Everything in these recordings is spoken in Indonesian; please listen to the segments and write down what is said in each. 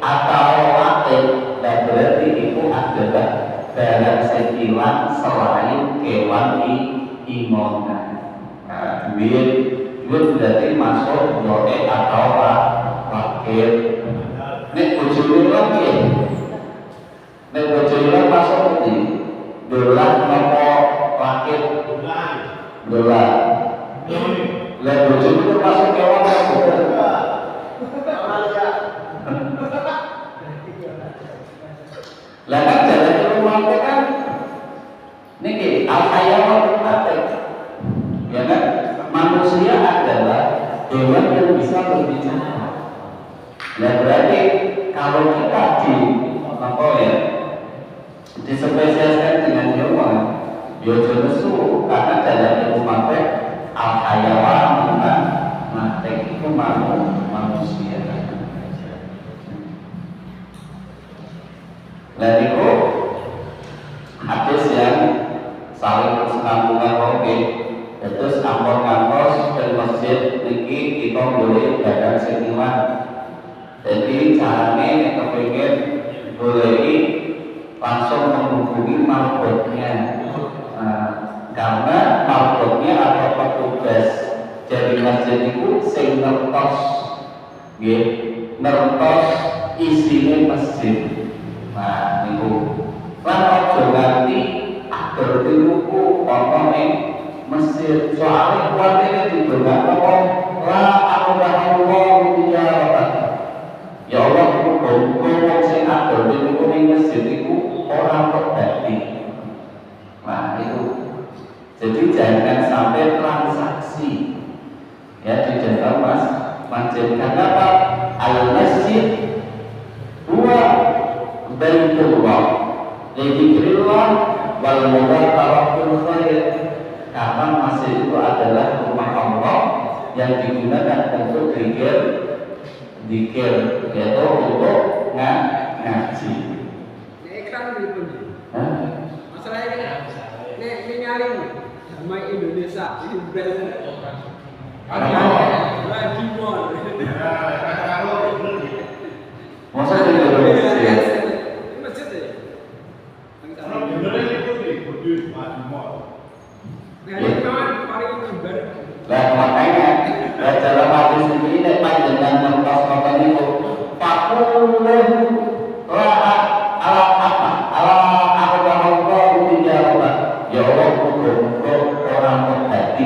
atau atik, dan berarti itu adalah barang sekilan selain kewan imonan. Nah, duit berarti masuk doa atau wakil. Nek bojone lagi, nek bojone masuk di dolar nopo wakil dolar. Lah bojone itu masuk kewan apa? Lah kan jalan rumah kan niki al-hayawan atik. Ya kan? Manusia adalah hewan yang bisa berbicara. Nah berarti kalau kita dispesialiskan dengan hewan, yojo nesu karena dalam ilmu mantek al-hayawan mantek itu manusia. Nah itu hadis yang saling bersenambungan oke. Terus ampun kantos dan masjid niki kita boleh dagang seniman. Jadi caranya kepingin boleh langsung menghubungi marbotnya. Karena marbotnya atau petugas jadi masjid itu sing ngertos, ngertos isinya masjid. Nah niku lan aja nganti agar tinuku ana Mesir soalnya kuatnya diberikan Allah ya Allah hukum sing adol di hukum masjid itu orang berbakti. Nah itu jadi jangan sampai transaksi ya di dalam masjid. Karena apa? Al-masjid huwa baitullah lidzikrillah wal mubarakul khair. Karena masjid itu adalah rumah Allah yang digunakan untuk zikir, yaitu untuk ngaji. Ini ekran berikutnya. Masalahnya ini nyaring sama Indonesia ini brand lagi mall. Masa di Indonesia? Masjid ya. Kalau Indonesia itu di mall. Nah, ini kawan paling lebar. Lah makanya dalam hadis ini panjenengan ngertos ngoten niku fakuluh ya Allah orang berhati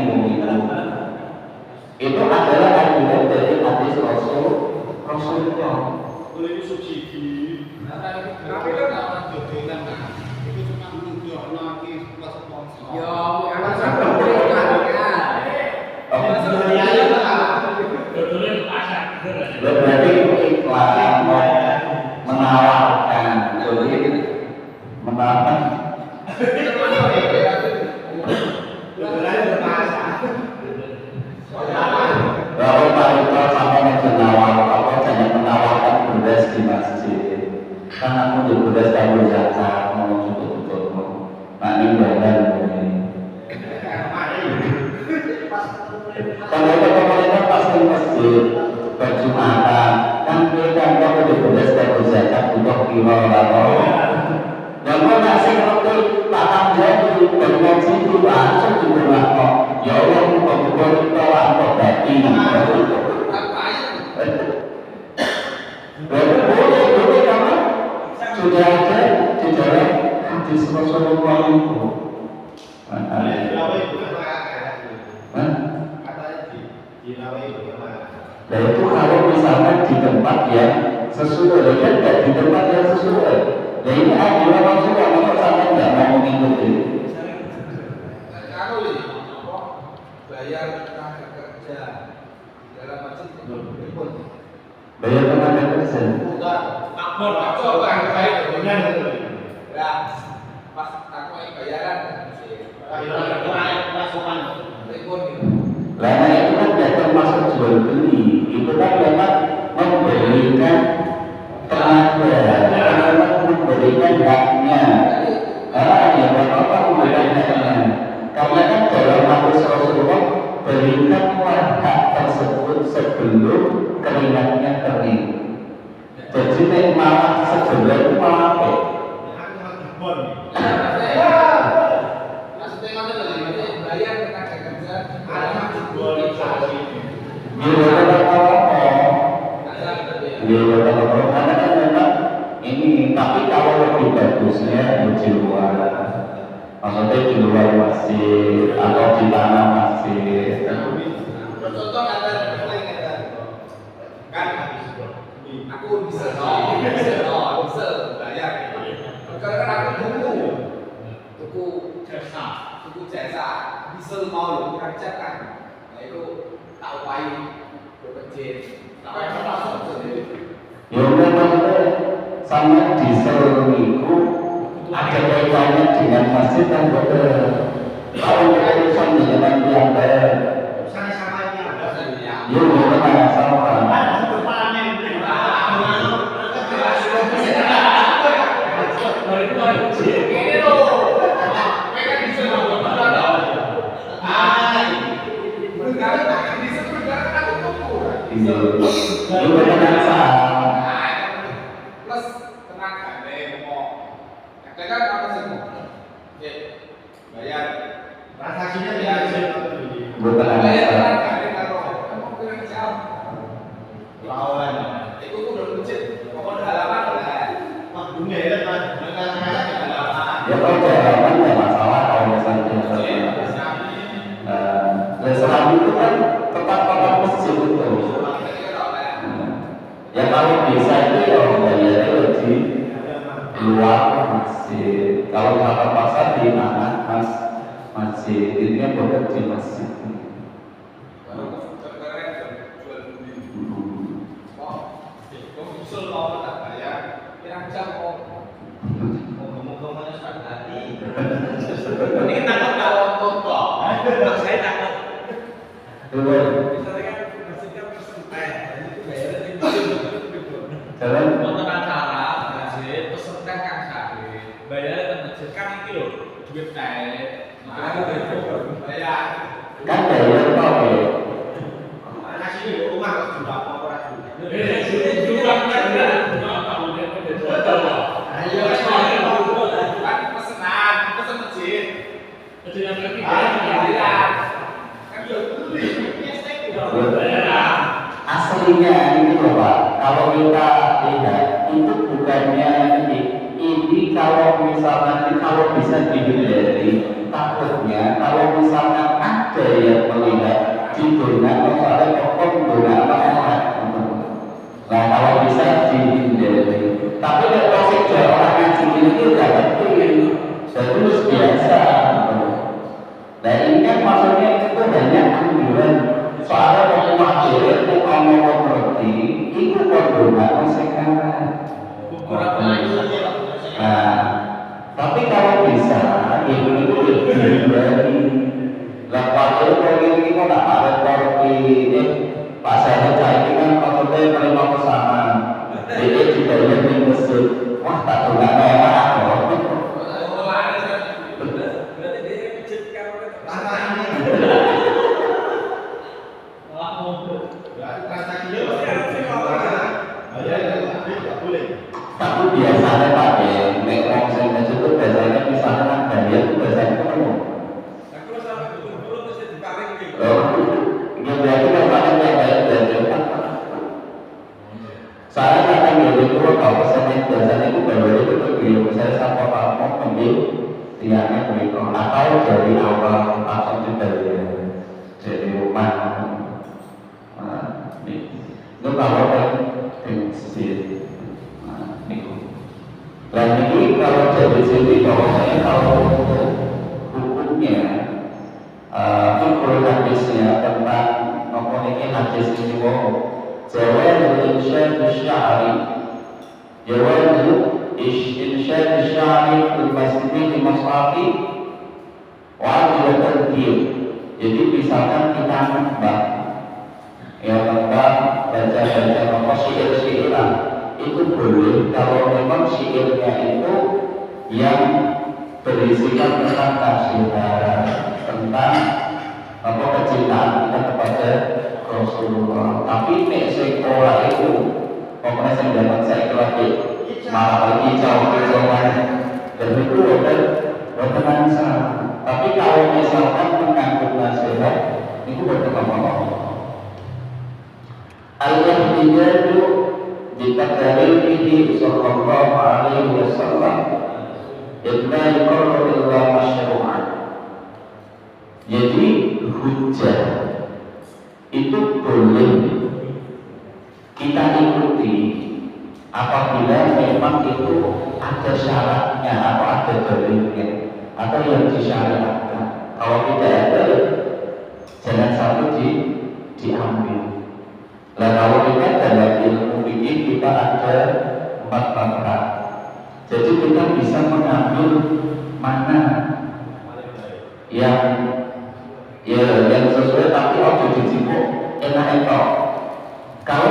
itu adalah anjuran dari hadis Rasulullah. Kalau itu subsidi, tapi kan jodohan itu cuma untuk lagi plus sponsor. Ya, anak saya berikan ya. Berarti iklan menawarkan, jadi menawarkan. Kalau Pak sampai menawar, jangan menawarkan beras di masjid. Kan aku di beras kamu zakat mau cukup. Nah ini badan ini. Kalau pemerintah pasti masjid berjumatan kan kita kalau di beras kamu zakat butuh kilo atau. Dan mau ngasih waktu tanam jadi bergaji itu langsung di rumah kok. Ya Allah buka-buka kita langsung bati. Boleh kamu sudah ada di dalam hadis Rasulullah itu. Nah itu kalau misalkan di tempat yang sesuai, kan tidak di tempat yang sesuai. Nah ini anjuran Rasulullah, maka sampai tidak mau mengikuti. Kalau ini bayar tenaga kerja dalam masjid pun Bayar tenaga kerja. bukan akbar kan baik dengan ya pas aku bayaran pasukan pun Karena itu kan tidak termasuk jual beli, itu kan memang memberikan tenaga, memberikan haknya. Ya apa memberikan haknya? Karena kan dalam hadis Rasulullah berikanlah hak tersebut sebelum keringatnya kering. Jadi nek malah sebelah itu malah apa? Aku malah dibon. Maksudnya mana lagi? Maksudnya bayar tenaga kerja. Ada dibon ini. Iya, apa? Iya, karena kan memang ini, tapi kalau lebih bagusnya di luar, maksudnya di luar masjid atau di tanah masjid. Contoh kata kan aku bisa bayar. Karena kan aku tuku jasa, bisa mau kurang kan. Nah itu tak upayi berpecah. Tapi apa maksudnya? Ya udah maksudnya sama diesel itu ada kaitannya dengan masjid dan hotel. Kalau urusan dengan yang lain, Sama-sama ini ada. ya udah sama. Ini loh, mereka bisa berbuat Iya, itu benar sama. plus tenaga demo. Ada kan apa sih mau? Bayar. Transaksinya tidak bisa. Bukan Bayar sama. tenaga demo kalau kamu bilang jam. Lawan. Itu udah lucet. Pokoknya halaman lah. Wah, dunia ya kan. Ya kalau jalan ya masalah kalau misalnya Islam itu kan tempat-tempat masjid itu. Ya kalau bisa itu ya bayarnya di luar masjid. Kalau nggak terpaksa di mana masjid, ini yang boleh di masjid. Ini takut kalau tonton. Saya takut. Betul. Misalnya kan masjid kan persentai, itu bayarnya tinggi. Jalan. Nonton acara masjid peserta kang sare, bayarnya ke masjid kan iki lho, duit kae. Bayar. Kan bayar kok ya. Transaksinya di rumah kok juga apa juga. Juga kan kalau dia betul. Ayo, Kan pesenan, pesen masjid. Kecuali lagi Bayar. Kan Aslinya ini loh Pak, kalau kita lihat itu bukannya ini kalau misalnya kalau bisa dihindari, takutnya kalau misalkan ada yang melihat digunakan oleh pokok menggunakan orang. Nah kalau bisa dihindari, tapi kalau sejauh orang ngaji itu udah ngerti, terus biasa. Nah ini kan maksudnya itu hanya anjuran. Soalnya mau majelis itu kamu mau ngerti, itu perdomaan sekarang. Nah, tapi kalau bisa, ibu itu dihindari. Lepas itu kalau ini kok tak ada korupsi, Pak saya ini kan maksudnya menerima pesanan. Jadi juga yang di masjid, wah tak dengar mewah kok. Berarti dia pijit kalau Transaksinya tidak boleh. Tapi biasanya Pak ya, nek wong sing itu biasanya misalnya kan bayar itu biasanya ketemu. aku sampai betul-betul terus diparing gitu. Ya berarti memang yang bayar. Saya akan jadi dulu kalau pesannya biasanya itu bayar itu begitu. Misalnya sama Pak mau ambil tiangnya begitu. Atau dari awal langsung dibayar dari rumah. Itu kalau kan masjid. Dan ini kalau dari sini bahwasanya kalau untuk hukumnya hukum hadisnya tentang memiliki hadis ini jawab insya syari jawab insya syari fil masjid di masjid wajib tertib. Jadi misalkan kita nambah baca apa syair-syairan itu boleh kalau memang syairnya itu yang berisikan tentang nasihat, tentang apa kecintaan kita kepada Rasulullah. Tapi nek sing ora itu pokoknya saya dapat saya lagi malah lagi hijauan dan itu bukan masalah. Tapi kalau misalkan mengangkut nasihat itu bukan apa-apa. Al-Ihtijaju bitakarimihi sallallahu alaihi wasallam idna yuqarru illa masyru'an. Jadi hujjah itu boleh kita ikuti apabila memang itu ada syaratnya atau ada dalilnya atau yang disyariatkan. Kalau tidak ada, jangan sampai diambil. Nah, kalau kita dalam ilmu fikih kita ada 4 mazhab. Jadi kita bisa mengambil mana yang sesuai tapi harus dicipuk enak-enak. Kalau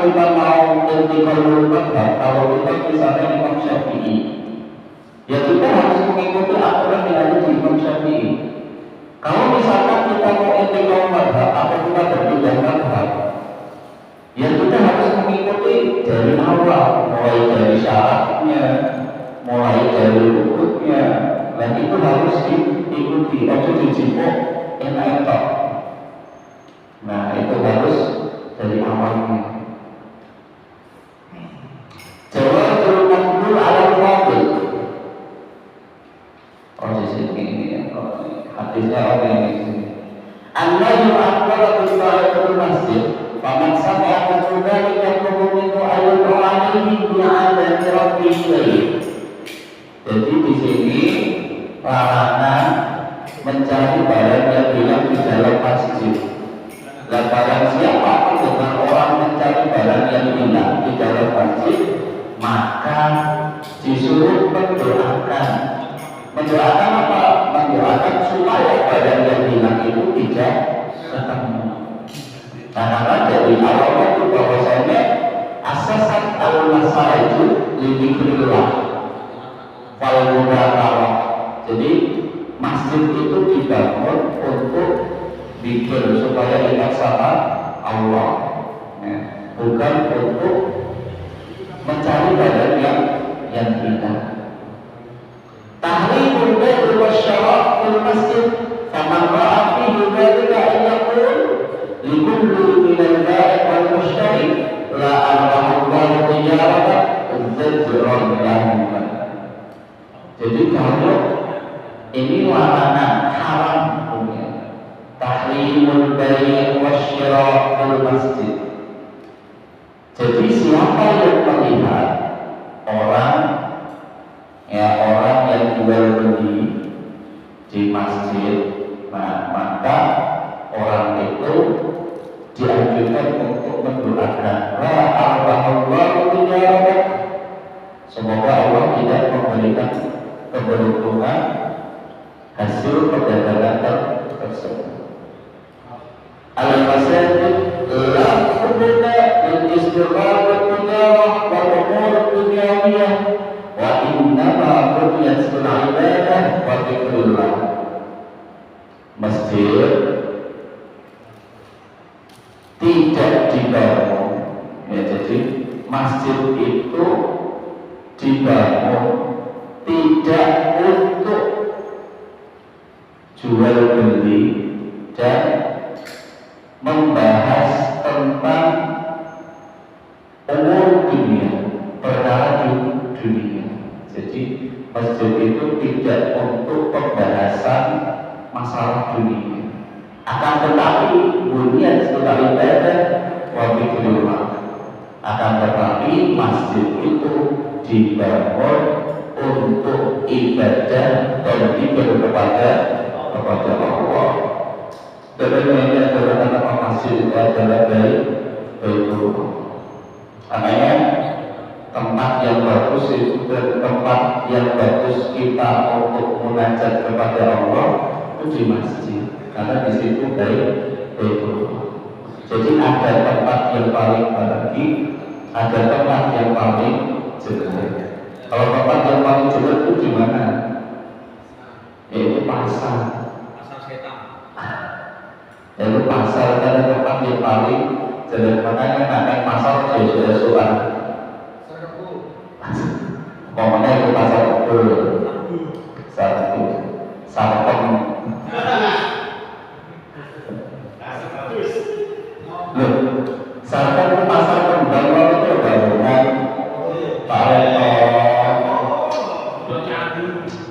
kita mau intiqalul mazhab, kalau kita misalnya Imam Syafi'i, ya kita harus mengikuti aturan yang ada di Imam Syafi'i. Kalau misalkan kita mau intiqalul mazhab atau kita berpindah mazhab, ya kita harus mengikuti dari awal, mulai dari syaratnya, mulai dari rukuknya, dan itu harus diikuti, harus dicipuk enak-enak. Nah itu harus dari awalnya. Jawabul maqbul ala al-fadil. Oh di sini ini ya, hadisnya orang ini. An-najmu akbar bil masjid. Faman sami'a dzalika yaqulu minhu ayyuhu alaihi bi'adami rabbih. Jadi di sini larangan mencari barang yang hilang di dalam masjid. Lah barang siapa dengan orang mencari barang yang hilang di dalam masjid, maka disuruh mendoakan. Mendoakan apa? Mendoakan supaya barang yang hilang itu tidak ketemu. Karena dari awal itu bahwasanya asasat al-masalah itu lebih keluar. Kalau jadi masjid itu dibangun untuk bikin supaya ingat sama Allah, ya. Bukan untuk mencari barang yang hilang. Tahrimul bai'i wasyara' fil masjid, faman ra'a fihi dzalika an yaqul likulli min al-ba'i' wal mushtari la arbahallahu tijaratan zajran lahum. Jadi kalau ini larangan haram hukumnya, tahrimul bai'i wasyara' fil masjid. Jadi siapa yang melihat orang yang jual beli di masjid, nah, maka orang itu dianjurkan untuk mendoakan la arbahallahu tijaratan, semoga Allah tidak memberikan keberuntungan hasil perdagangan tersebut. Al-masajid la hubna lil istiqamah wal tijarah wal umur dunyawiyah wa innama buniyat lil ibadah wa dzikrullah. Masjid tidak dibangun, ya, jadi masjid itu dibangun tidak untuk jual beli dan membahas tentang umur dunia, perkara dunia. Jadi masjid itu tidak untuk pembahasan masalah dunia. Akan tetapi bunyian setelah ibadah wa dzikrullah. Akan tetapi masjid itu dibangun untuk ibadah dan zikir kepada Allah. Dan ini adalah nama masjid itu adalah Baitullah. Makanya tempat yang bagus itu dan tempat yang bagus kita untuk munajat kepada Allah itu di masjid, karena di situ Baitullah. Jadi ada tempat yang paling baik, ada tempat yang paling jelek. Kalau tempat yang paling jelek itu di mana? Yaitu pasar. Pasar setan. Yaitu pasar adalah tempat yang paling Jadi makanya nanti pasar sudah soal. Pokoknya itu pasar betul. Satu, sarpem. Loh, sarpem itu pasar kembang itu bangunan Pak Reto.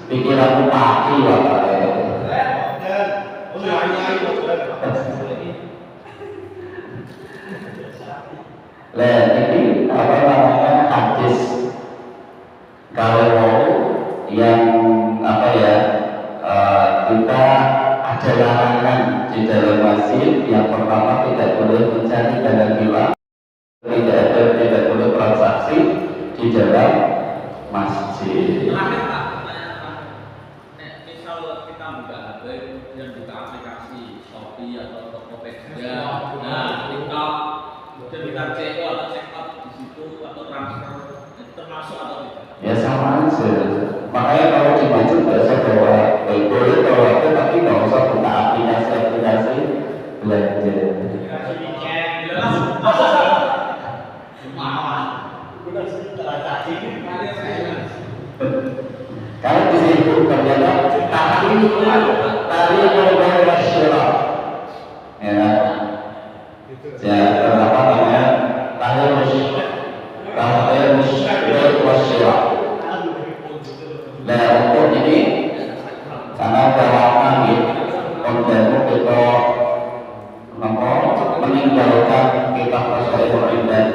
Pikiranku pagi lah Pak Reto. Lah ini apa namanya hadis kalau yang apa ya kita ada larangan di dalam masjid. Yang pertama tidak boleh mencari barang hilang, tidak boleh transaksi di dalam masjid. Terakhir Pak, misal kita buka HP dan buka aplikasi Shopee atau Tokopedia, nah TikTok, kemudian kita cek atau check out di situ atau transfer, itu termasuk atau tidak? Ya sama aja. Makanya kalau di masjid biasa bawa boleh bawa HP tapi nggak usah buka aplikasi belanja. Aplikasi weekend, jelas. Benar sih transaksi ini Kalau di situ ternyata tadi mau rasional, ya, ya apa namanya tadi rasional. Nah untuk ini karena dalam langit kontennya kita meninggalkan kitab Rasulullah Ibadah.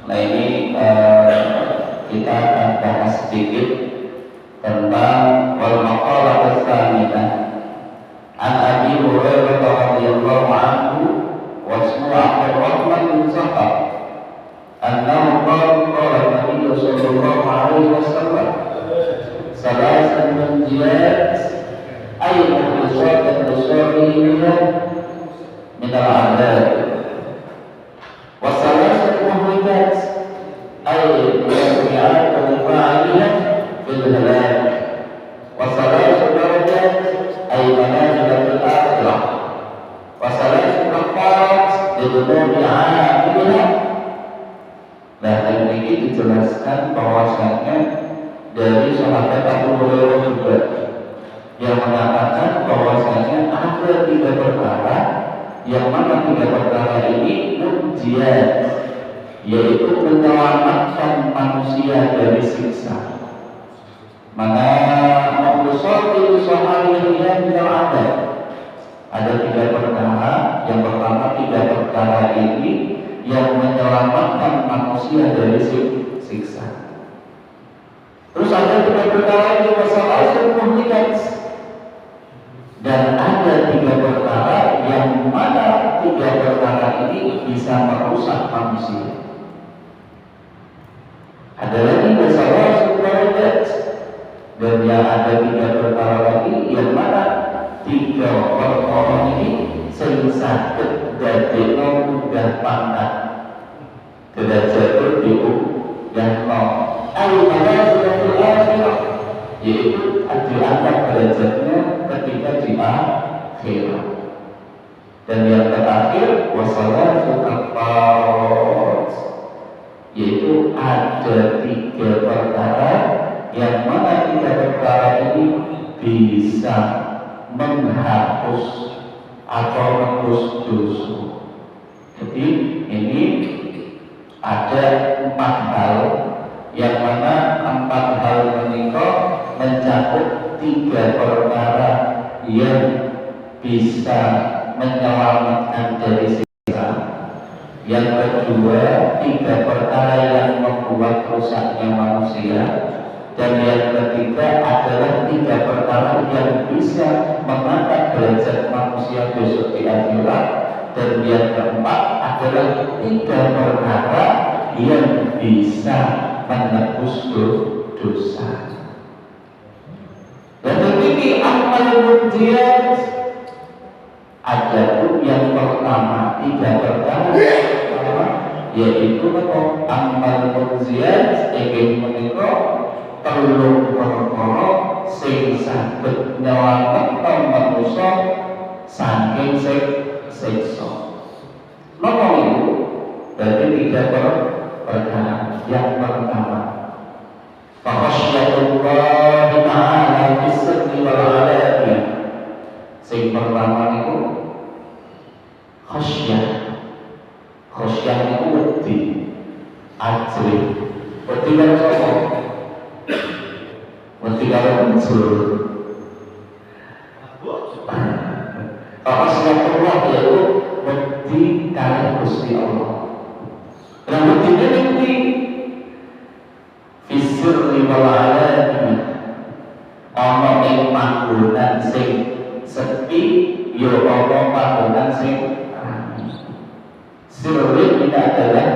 Nah ini kita akan bahas sedikit tentang wal maqalah tsaminah an Abi Hurairah radhiyallahu anhu wa ismu Abdurrahman bin Sakhar annahu qala Nabi sallallahu alaihi wasallam salasan min jihad ay muhlisat al-rasuliyah min al-a'dad wa salasan muhlikat ay muhlikat al-fa'iliyah بالهلاك وثلاث درجات أي منازل في الآخرة وثلاث كفارات لذنوب عاملها. Nah ini dijelaskan bahwasanya dari sahabat Abu Hurairah juga yang mengatakan bahwasanya ada 3 perkara yang mana 3 perkara ini munjiat, yaitu menyelamatkan manusia dari siksa. Mana mengusul itu soalnya tidak ada 3 perkara. Yang pertama 3 perkara ini yang menyelamatkan manusia dari siksa. Terus ada 3 perkara yang masalah komunikasi, dan ada 3 perkara yang mana 3 perkara ini bisa merusak manusia. Ada lagi masalah komunikasi. Dan yang ada 3 perkara lagi yang mana 3 perkara ini sakit dadekno mudah pandang derajat yang al-manazil akhirah, yaitu diangkat derajatnya ketika di akhirat. Dan yang terakhir wasalatu kafarat, yaitu ada 3 perkara yang mana 3 perkara ini bisa menghapus atau menghapus dosa. Jadi ini ada 4 hal yang mana 4 hal menikah mencakup 3 perkara yang bisa menyelamatkan dari siksa. Yang kedua 3 perkara yang membuat rusaknya manusia. Dan yang ketiga adalah 3 perkara yang bisa mengangkat derajat manusia besok di akhirat. Dan yang keempat adalah 3 perkara yang bisa menebus dosa. Dan ini amal munjiat. Adapun yang pertama 3 perkara yaitu amal munjiat ingin menikah perlu perkara sing saged nyelametno manusa saking siksa. Napa wedi. Wedi karo sapa? Wedi karo unsur. Rasulullah yaitu wedi karo Gusti Allah. Lah wedine iki fisir wal alani ana ing panggonan sing sepi ya ana panggonan sing sirri ini adalah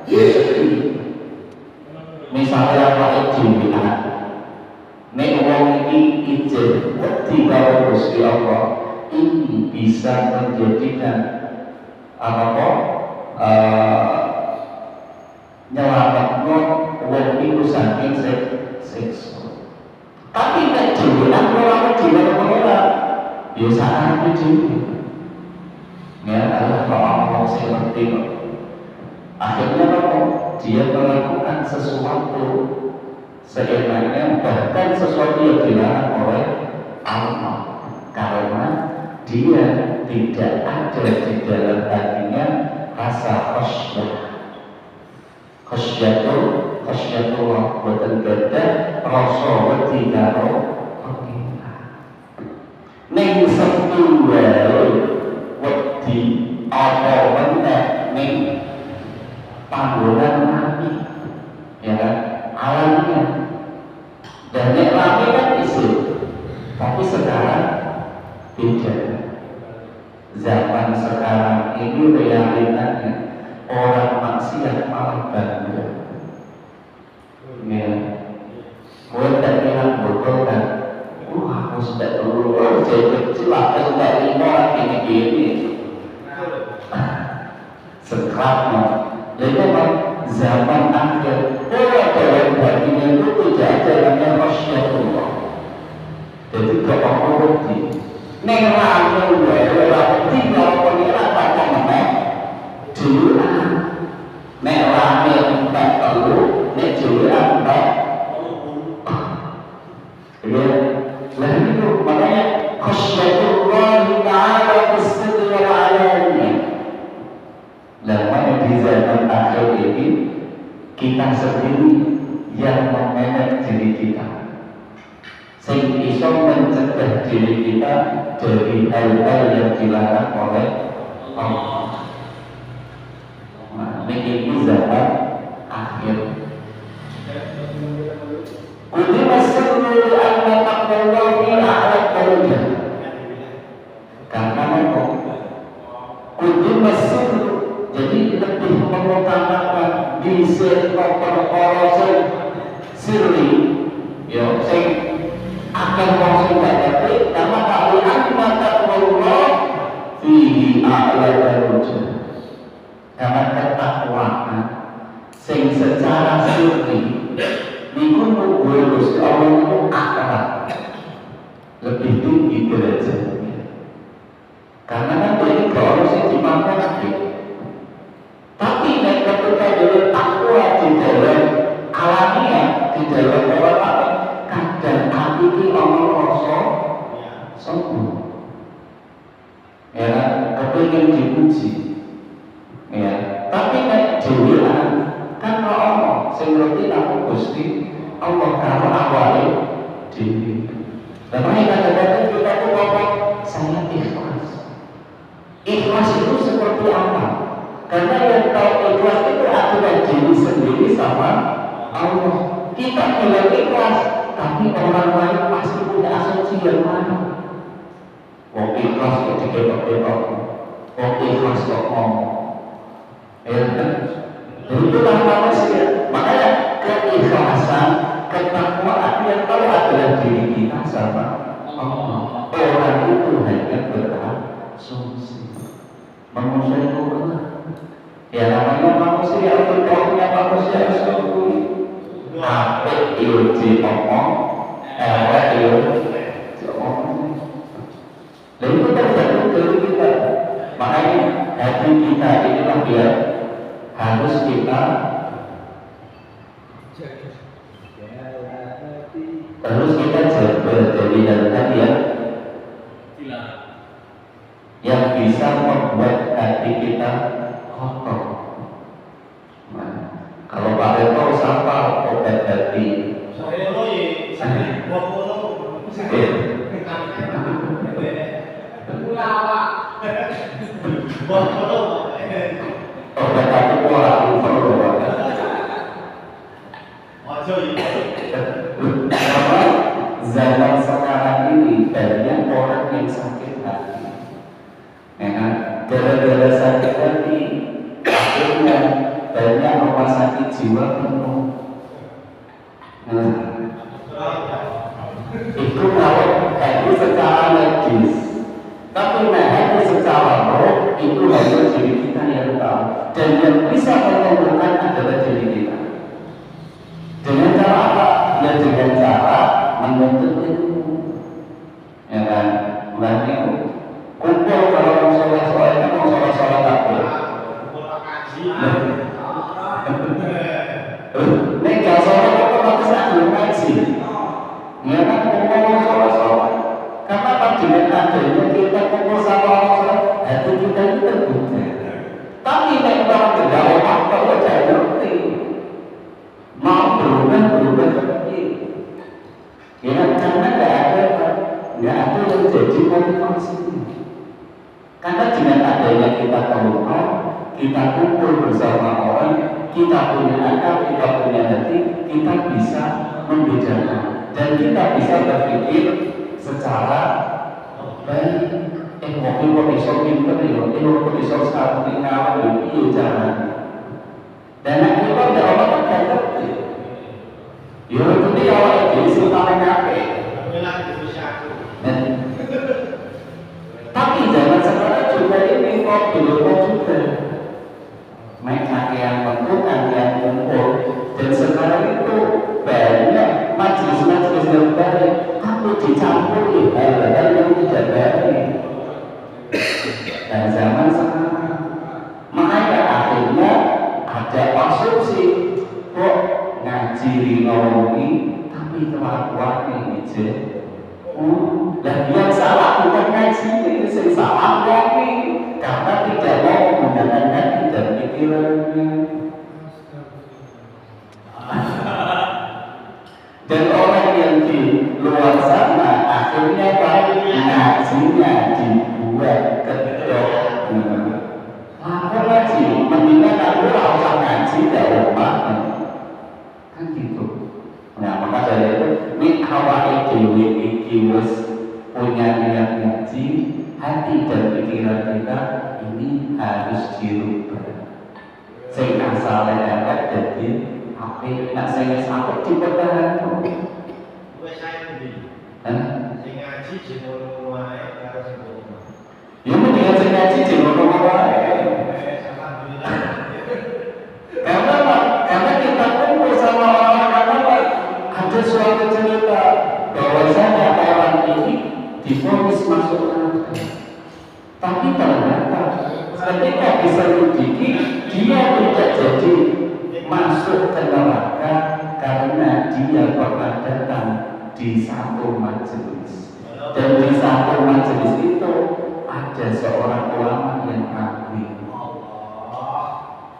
sepi. Misalnya apa jiwa nek wong iki ijen wedi karo Gusti Allah, ini bisa menjadikan apa nyelametno wong iku saking siksa. Tapi nek jiwa ora jiwa ora biasa aja jiwa. Ya Allah Allah sing ngerti kok. Akhirnya dia melakukan sesuatu seenaknya, bahkan sesuatu yang dilarang oleh Allah, karena dia tidak ada di dalam hatinya rasa khasyatullah boten gadah rasa wedi karo pengiran. Ning setu wae wedi apa meneh ning panggonan mati, ya kan, alamnya. Dan nek rame kan isu, tapi sekarang beda. Zaman sekarang ini realitanya orang maksiat malah bangga. Ya, gue tak bilang betul kan? Aku sudah dulu, jadi kecil aku sudah 5 gini. Sekrapnya, jadi zaman akhir, dalam baginya itu tidak ada namanya khasyatullah. Jadi kalau wedi, neng rame wedi kalau pengira pada mana jualan, neng rame empat perlu, neng jualan empat. Ya, lah itu makanya khasyatullah taala bisirri wal alani. Namanya di zaman akhir ini kita sendiri yang memanage diri kita, sehingga bisa mencegah diri kita dari hal-hal yang dilarang oleh Allah. Nah, ini zaman akhir. Kuli masyarakat anna taqwallah fi a'la darajah. Karena apa? Kuli masyarakat jadi lebih mengutamakan bisa perkara sirri, ya, sing akan langsung dapet karena kalau anna taqwallah fihi a'la darajah. Karena ketakwaan sing secara sirri niku munggu Gusti Allah itu akhirat lebih tinggi derajatnya. Karena kan ini kalau sing dimakan lagi. Tapi ketika dalam takwa di dalam alamiah, di dalam orang kadang hati ini orang rasa sombong, ya, kepingin dipuji, ya. Tapi nek dewean kan orang sing ngerti aku Gusti Allah karo awake dhewe. Lah kadang-kadang kita tuh ngomong saya ikhlas. Ikhlas itu seperti apa? Karena yang tahu ikhlas itu adalah diri sendiri sama Allah. Kita bilang ikhlas, tapi orang lain pasti punya asumsi yang mana. Wong ikhlas kok diketok-ketok, wong ikhlas kok ngomong. Ya kan? Dan itulah manusia. Makanya keikhlasan, ketakwaan yang tahu adalah diri kita sama Allah. Orang itu hanya berasumsi. Manusia itu benar. Ya namanya manusia itu punya manusia sendiri. Apa itu diomong, apa itu diomong. Dan itu tergantung dari kita. Makanya hati kita inilah dia harus kita jaga dari hal-hal yang bisa membuat hati kita kotor. Nah, kalau pakai Karena zaman sekarang ini banyak orang yang sakit hati. Ya kan? Gara-gara sakit hati, akhirnya banyak rumah sakit jiwa penuh. Nah, itu kalau hati secara medis, tapi hati secara roh itu hanya diri kita yang tahu, dan yang bisa menemukan adalah diri kita. Dengan cara apa? Ya dengan cara menuntut ilmu. Ya kan? Mulai kumpul kalau mau sholat kan mau sholat apa? Nek gak sholat otomatis aku ngaji. Ya kan mau sholat. Karena dengan adanya kita kumpul sama orang sholat, hati kita itu terbuka. Tapi nek orang bergaul apa aja ngerti. Mau berubah seperti ya karena nggak ada yang jadi motivasi. Karena dengan adanya kita keluar, kita kumpul bersama orang, kita punya akal, kita punya hati, kita bisa membedakan dan kita bisa berpikir secara baik. Mungkin kondisi pinter ya, kondisi sekarang tinggal itu jangan. Dan aku kan tidak orang kan ngerti. Ya itu dia orang jadi sultan ngapain? Tapi zaman sekarang juga ini kok dulu juga. Main kakean bentuk, kakean kumpul. Dan sekarang itu banyak majelis-majelis yang baik, tapi dicampuri hal-hal yang tidak baik. Dan zaman sekarang, makanya akhirnya ada asumsi kok ngaji rinoni tapi kelakuan ini je. Dan yang salah bukan ngaji ini, yang salah kami karena tidak mau menggunakan hati dan pikirannya. Dan orang yang di luar sana akhirnya ngajinya dibuat kedok. Aku ngaji, mendingan aku usah ngaji tidak rumah kan gitu. Nah maka dari itu nih awal dewi iki wis punya niat ngaji, hati dan pikiran kita ini harus dirubah. Sing asale elek dadi apik, nek sing wis apik dipertahankan. Wes saya ndi? Sing ngaji jeneng wae karo sing rumah. Ya mendingan sing ngaji jeneng wae. Karena kita kumpul sama orang-orang, ada suatu cerita bahwasanya orang ini divonis masuk neraka. Tapi ternyata ketika diselidiki dia tidak jadi masuk ke neraka karena dia pernah datang di satu majelis. Dan di satu majelis itu ada seorang ulama yang alim.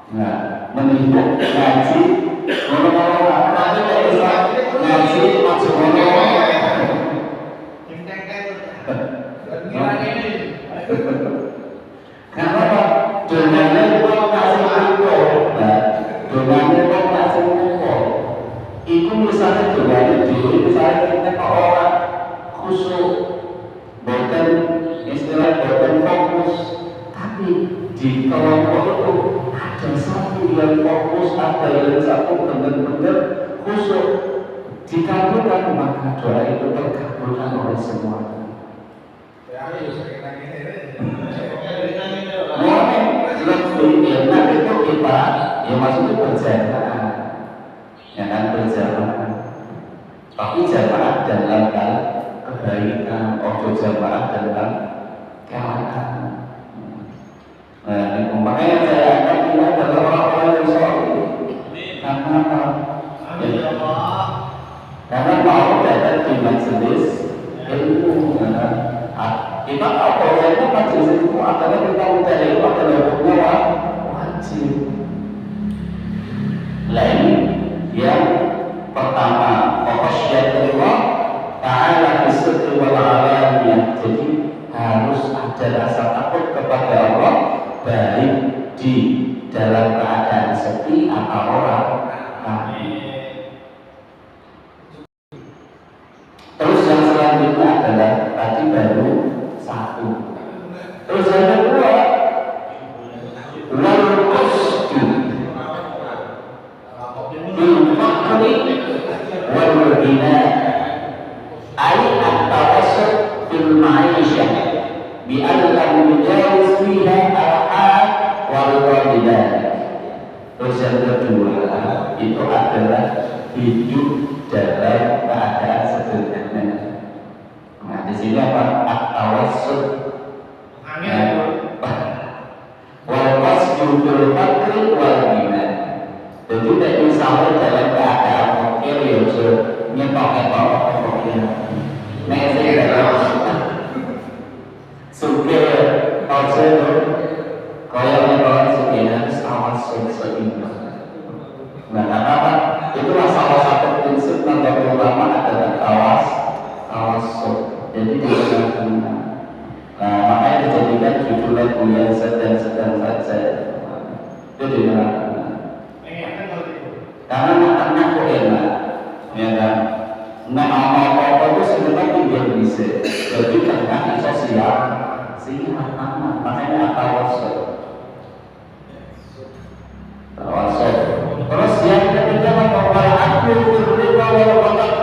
Nah, menimbul ngaji, orang-orang nanti kalau bisa ngaji masuk orang-orang. Karena donanya itu kasih kumpul, donanya itu kasih kumpul. Itu misalnya donanya dulu, misalnya kita ke orang khusyuk, bukan istilah bukan fokus, tapi di kelompok itu ada satu yang fokus, ada yang satu benar-benar khusyuk. Dikabulkan maka doa itu terkabulkan oleh semua. Lebih enak itu kita, ya maksudnya berjamaah, ya kan berjamaah. Tapi jamaah dalam hal kebaikan, atau jamaah dalam kelahan. Nah, makanya saya akan ini adalah orang-orang yang soleh. Karena apa? Karena mau datang di majelis ilmu, kita tahu bahwa itu majelis ilmu adalah kita mencari ilmu adalah hukumnya wajib. Lain yang pertama, khasyiatullah ta'ala bisidqi wal alaniyah. Jadi harus ada rasa takut kepada Allah, baik di dalam keadaan sepi atau orang. selanjutnya adalah tadi baru satu. Terus yang kedua, wal qasdu bil faqri wal ghina, ay at-tawassut fil ma'isyah bi an lam yujawiz fiha al-had wal qadidah. Terus yang kedua itu adalah hidup dalam keadaan sederhana. Nah, di sini apa? At-tawassut. Wal qasdu fil faqri wal ghina. Jadi tidak misalnya dalam keadaan fakir ya nyetok-nyetok fakir. Nek sing dalam sugih ojo kaya nyetok sugih harus tawassut seimbang. Nah, apa? Itulah salah satu prinsip Nahdlatul Ulama adalah tawassut. Jadi digunakan. Nah, makanya dijadikan judul lagu yang sedang-sedang saja. Itu digunakan. Karena makannya kok enak, ya kan? Nah, apa-apa itu sebenarnya tinggal bisa. Jadi tengah sosial, siap anak. Makanya tawassut. Terus yang ketiga bahwa aku berdoa wal qadar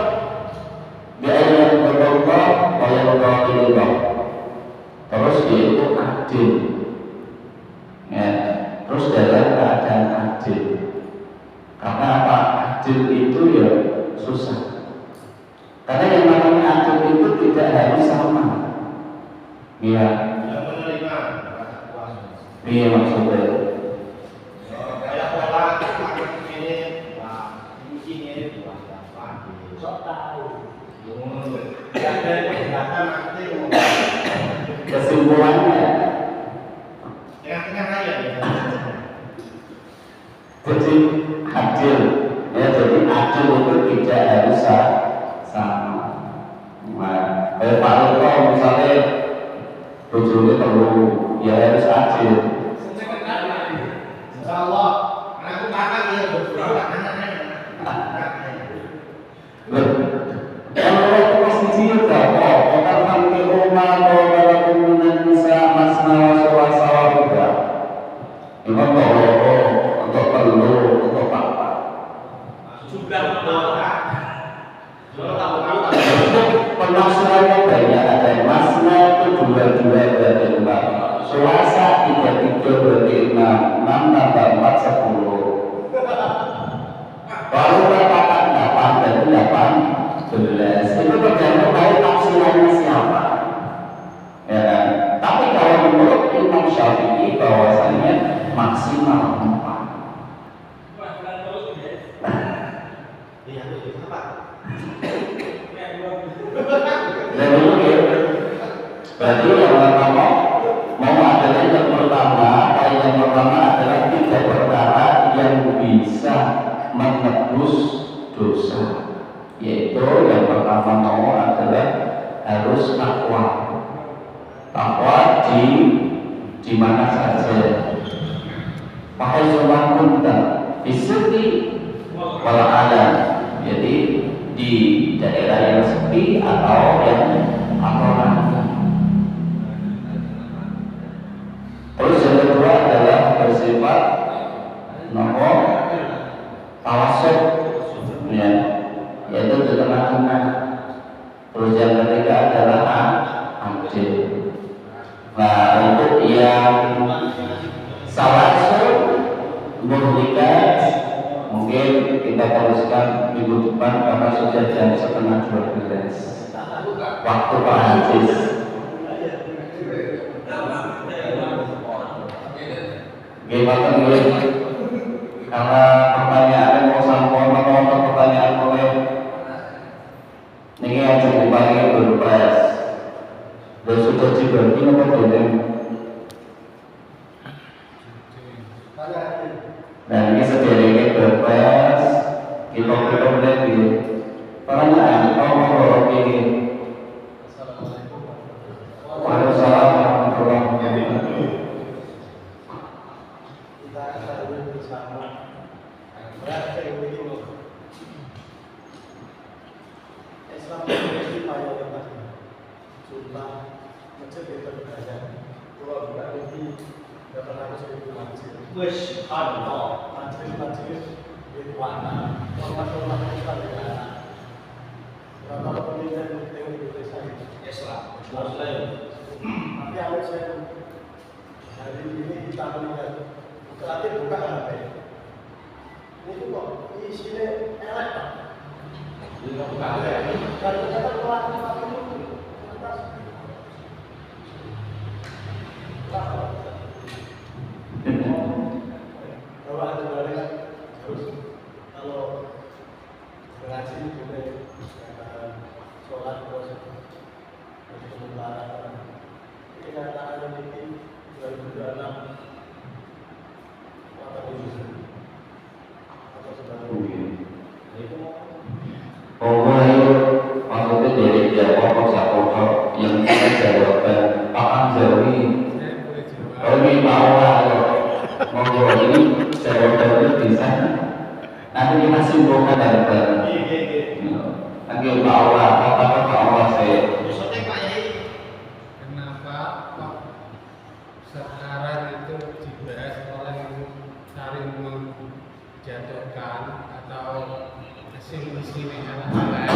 bi ayyan qadallah wa yaqdirullah. Terus yaitu adil. Ya, terus dalam keadaan adil. Karena apa? Adil itu ya susah. Karena yang namanya adil itu tidak harus sama. Iya. Yang menerima Iya maksudnya. kayak pola ini, ini sok tahu. Yang dari penjelasan nanti Kesimpulannya tengah-tengah aja ya. jadi adil, ya jadi adil itu tidak harus sama. Nah, kayak Pak Luko misalnya bojone perlu, ya harus adil. Insyaallah, anakku kakak dia berdua anaknya. Kalau itu masih cilik kok, kita panggil rumah atau kalau kemudian bisa masna wasuasa waruba. Ini untuk perlu, untuk apa? Juga apa? Penafsirannya banyak, ada yang masna itu dua berarti 4, suasa 3 berarti 6 tambah 4 10. Baru katakan 8 dan 18 itu tergantung dari tafsirannya siapa. Ya kan? Tapi kalau menurut Imam Syafi'i bahwasanya maksimal 4. Iya, itu apa? Dan itu ya, berarti yang pertama mau adalah yang pertama adalah 3 perkara yang bisa menebus dosa, yaitu yang pertama mau adalah harus takwa di mana saja. Pakai semua kunta fisiki wal alam, jadi di daerah yang sepi atau yang ramai. Terus yang kedua adalah bersifat nomor tawassut, ya, yaitu di tengah-tengah. Terus yang ketiga adalah adil. Nah, untuk yang tawassut muhlikat mungkin kita teruskan minggu depan karena sudah jam 11:30 waktu Pak Hafiz. Gimana nih? Karena pertanyaan mau sampun atau pertanyaan mulai ini aja dipanggil berpres dan sudah dibagi apa belum? Nah ini sederhana berpres kita lagi pertanyaan mau ini. Waalaikumsalam warahmatullahi wabarakatuh. Islam itu jumlah masjid itu banyak. Kalau bukan di 800.000 masjid. Wes, Allah. Masjid di mana? Rumah-rumah kita di mana? Berapa pendidikan di Indonesia ini? Islam. Tapi kalau saya hari ini kita melihat buka HP. Itu kok isinya elek Pak. Kalau kita keluar itu atas. Kalau ada balik harus kalau ngaji boleh sholat terus sementara kenyataan ini 2026 atau Allah itu maksudnya dari dia pokok yang kita jawaban akan jauhi. Kalau ini bawa monggo ini jawabannya bisa. Nanti kita simpulkan dari nanti bawa apa saya. kenapa kok sekarang itu dibahas oleh saling menjatuhkan atau mesin-mesin yang lain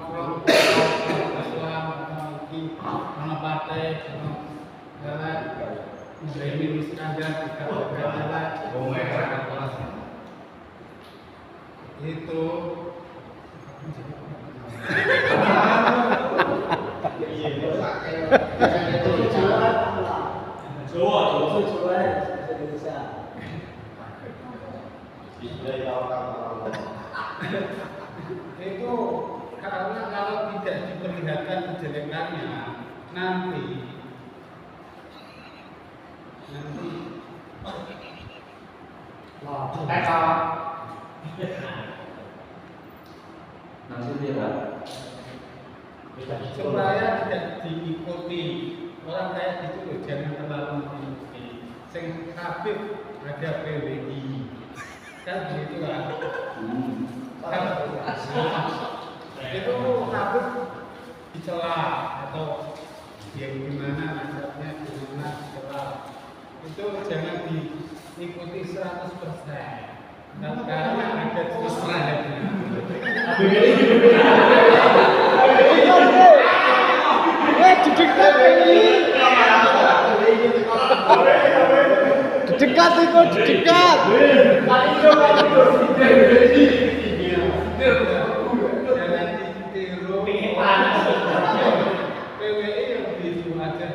from Islam mungkin mana partai karena Muhammad Iskandar itu itu karena kalau tidak diperlihatkan kejelekannya nanti Nanti dia kan supaya tidak diikuti orang kayak gitu loh, jangan terlalu mengikuti sing Habib ada PWI kan gitu lah kan itu Habib dicela atau yang gimana nasabnya gimana dicela itu jangan diikuti 100%. Nah sekarang ada istilahnya Dekat itu, dekat. jangan ditiru PWI yang begitu aja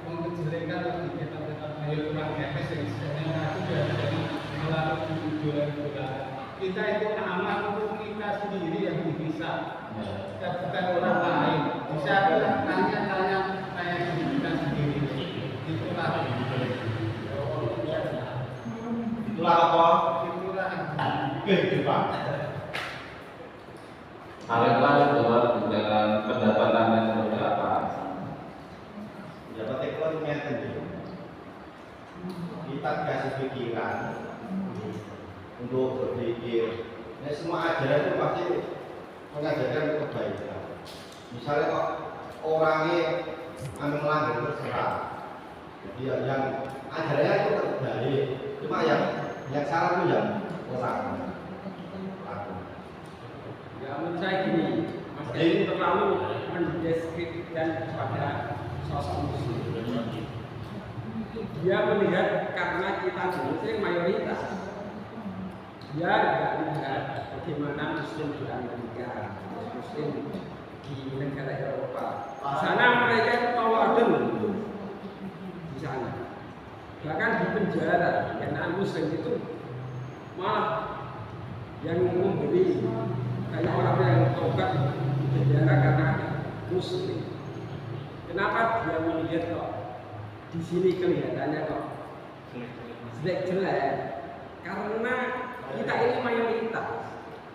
mengejelekan lebih kita ayo kurang efek istilahnya aku jadi melalui idola-idola kita itu aman untuk kita sendiri yang bisa kita bukan orang lain bisa tanya-tanya kita sendiri itulah apa? itulah Kehidupan. Aleklah jawab dengan pendapat Anda seperti apa? Dapat ekornya sendiri. Kita kasih pikiran untuk berpikir. Nah, semua ajaran itu pasti mengajarkan kebaikan. Misalnya kok orangnya melanggar terserah. Jadi yang ajarannya itu terbaik. Cuma yang salah itu yang orang. Ya menurut saya gini, Mas Kevin terlalu mendeskripsikan kepada sosok muslim. Dia melihat karena kita muslim mayoritas. Dia tidak melihat bagaimana muslim di Amerika, muslim di negara Eropa. Di sana mereka itu tawadun di sana. Bahkan di penjara yang muslim itu malah yang memberi kayak orang yang tobat di penjara karena muslim. Kenapa dia melihat kok di sini kelihatannya kok jelek? Karena kita ini mayoritas.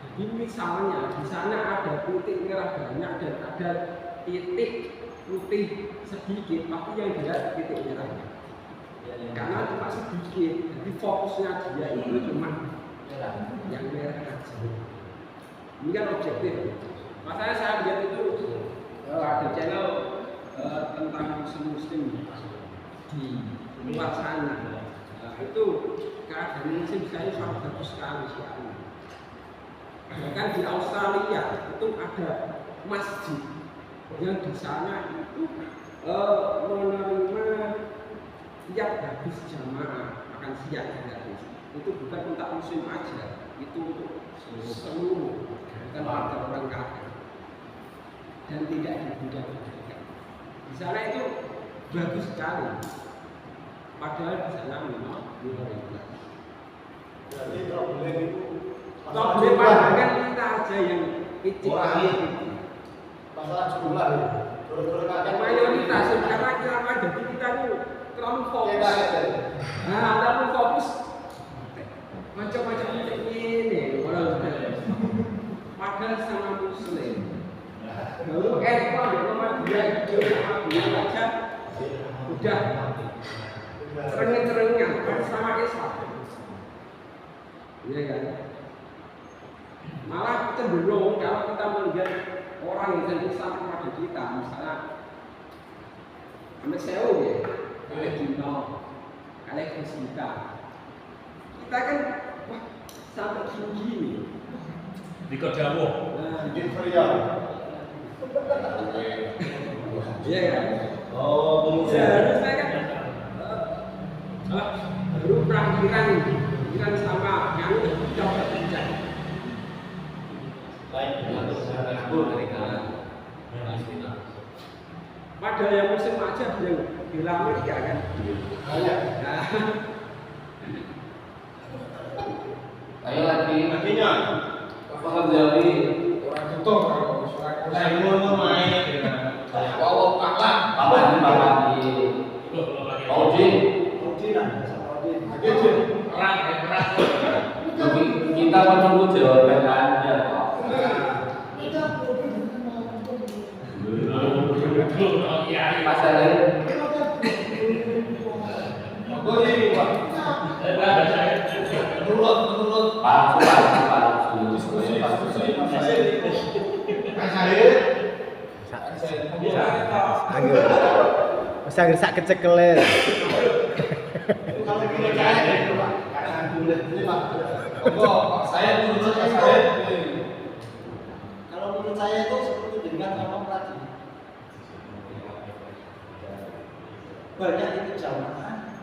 Jadi misalnya di sana ada titik merah banyak dan ada titik putih sedikit, tapi yang dia titik merahnya. Karena cuma sedikit, jadi fokusnya dia itu cuma yang merah aja. Ini kan objektif. Makanya saya lihat itu ada channel tentang muslim di luar sana. Itu keadaan muslim saya sangat bagus sekali. Bahkan di Australia itu ada masjid yang di sana itu menerima tiap habis jamaah makan siang gratis. Itu bukan untuk muslim aja, itu untuk seluruh, bukan warga orang kafir dan tidak dibudak-budakkan. Di sana itu bagus sekali. Padahal di sana memang minoritas. Jadi problem itu Problem kan kita aja yang kecil. masalah jumlah ya. Dan mayoritas karena jadi kita itu terlalu fokus. Nah, terlalu fokus macam-macam ini orang padahal sama muslim. Lalu kalau memang dia hidup sama dia aja udah terengah-terengah kan sama Islam. Iya kan? Malah cenderung kalau kita melihat orang yang Islam kepada kita, misalnya Ahmed Seo ya, oleh Dino, oleh kita kan wah sampai gini. Di Kodawo. Inferior. Iya kan? Oh, kemudian Seharusnya kan baru perang Iran sama yang coba terjadi. Padahal yang musim aja di Amerika kan banyak. nah, Ayo lagi. Akhirnya Apakah jadi Orang tutup kalau surat saya mau main. Wow, paklah. Bapak di Audi? Kita menunggu jawaban Anda kok. Mas Ali, Pak. Masa ngesak kecekelan. Kalau menurut saya itu Pak, karena bulat ini Pak. Pak saya menurut saya Kalau menurut saya itu seperti dengan ngomong tadi, banyak itu jamaah,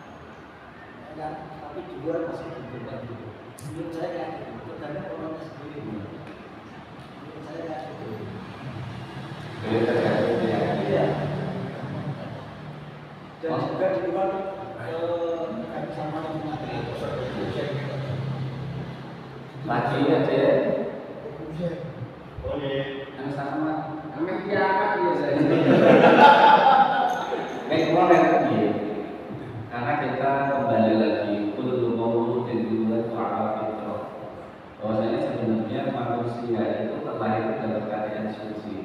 ya kan? Tapi di luar masih berdebat gitu. Menurut saya kayak gitu, tergantung orangnya sendiri. Menurut saya kayak gitu. Iya. Dan juga di luar kait sama materi. Lagi aja. boleh. Yang sama. Amin kiamat biasanya. Kayak kemarin tadi. Karena kita kembali lagi kullu mauludin yuladu ala fitrah. Bahwasanya sebenarnya manusia itu terlahir dalam keadaan suci.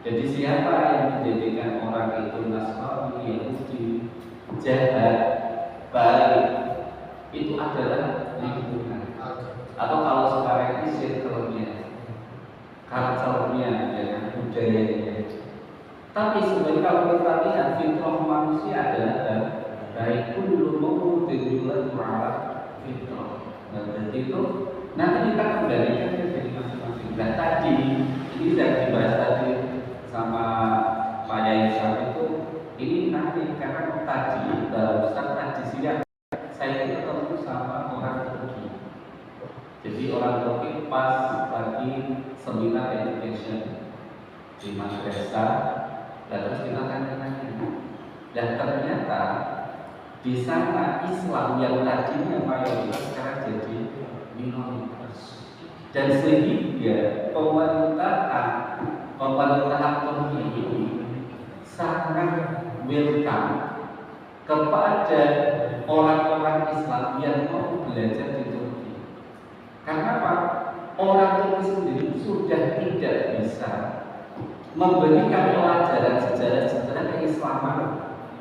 Jadi siapa yang menjadikan orang itu Nasrani, Yahudi, jahat, baik, itu adalah lingkungan. Atau kalau sekarang ini circle-nya, karakternya, ya, budayanya. Tapi sebenarnya kalau kita lihat fitrah manusia adalah baik kullu mauludin yuladu ala fitrah. Nah, jadi itu nanti kita kembalikan ke diri masing-masing. Nah tadi ini sudah dibahas tadi sama Pak Yai Syam itu, ini nanti karena tadi barusan tadi siang saya ketemu sama orang Turki. Jadi orang Turki pas lagi seminar education di madrasah, dan terus kita tanya-tanya, dan ternyata di sana Islam yang tadinya mayoritas sekarang jadi minoritas, dan sehingga pemerintahan Turki ini sangat welcome kepada orang-orang Islam yang mau belajar di Turki. Karena apa? Orang Turki sendiri sudah tidak bisa memberikan pelajaran sejarah-sejarah keislaman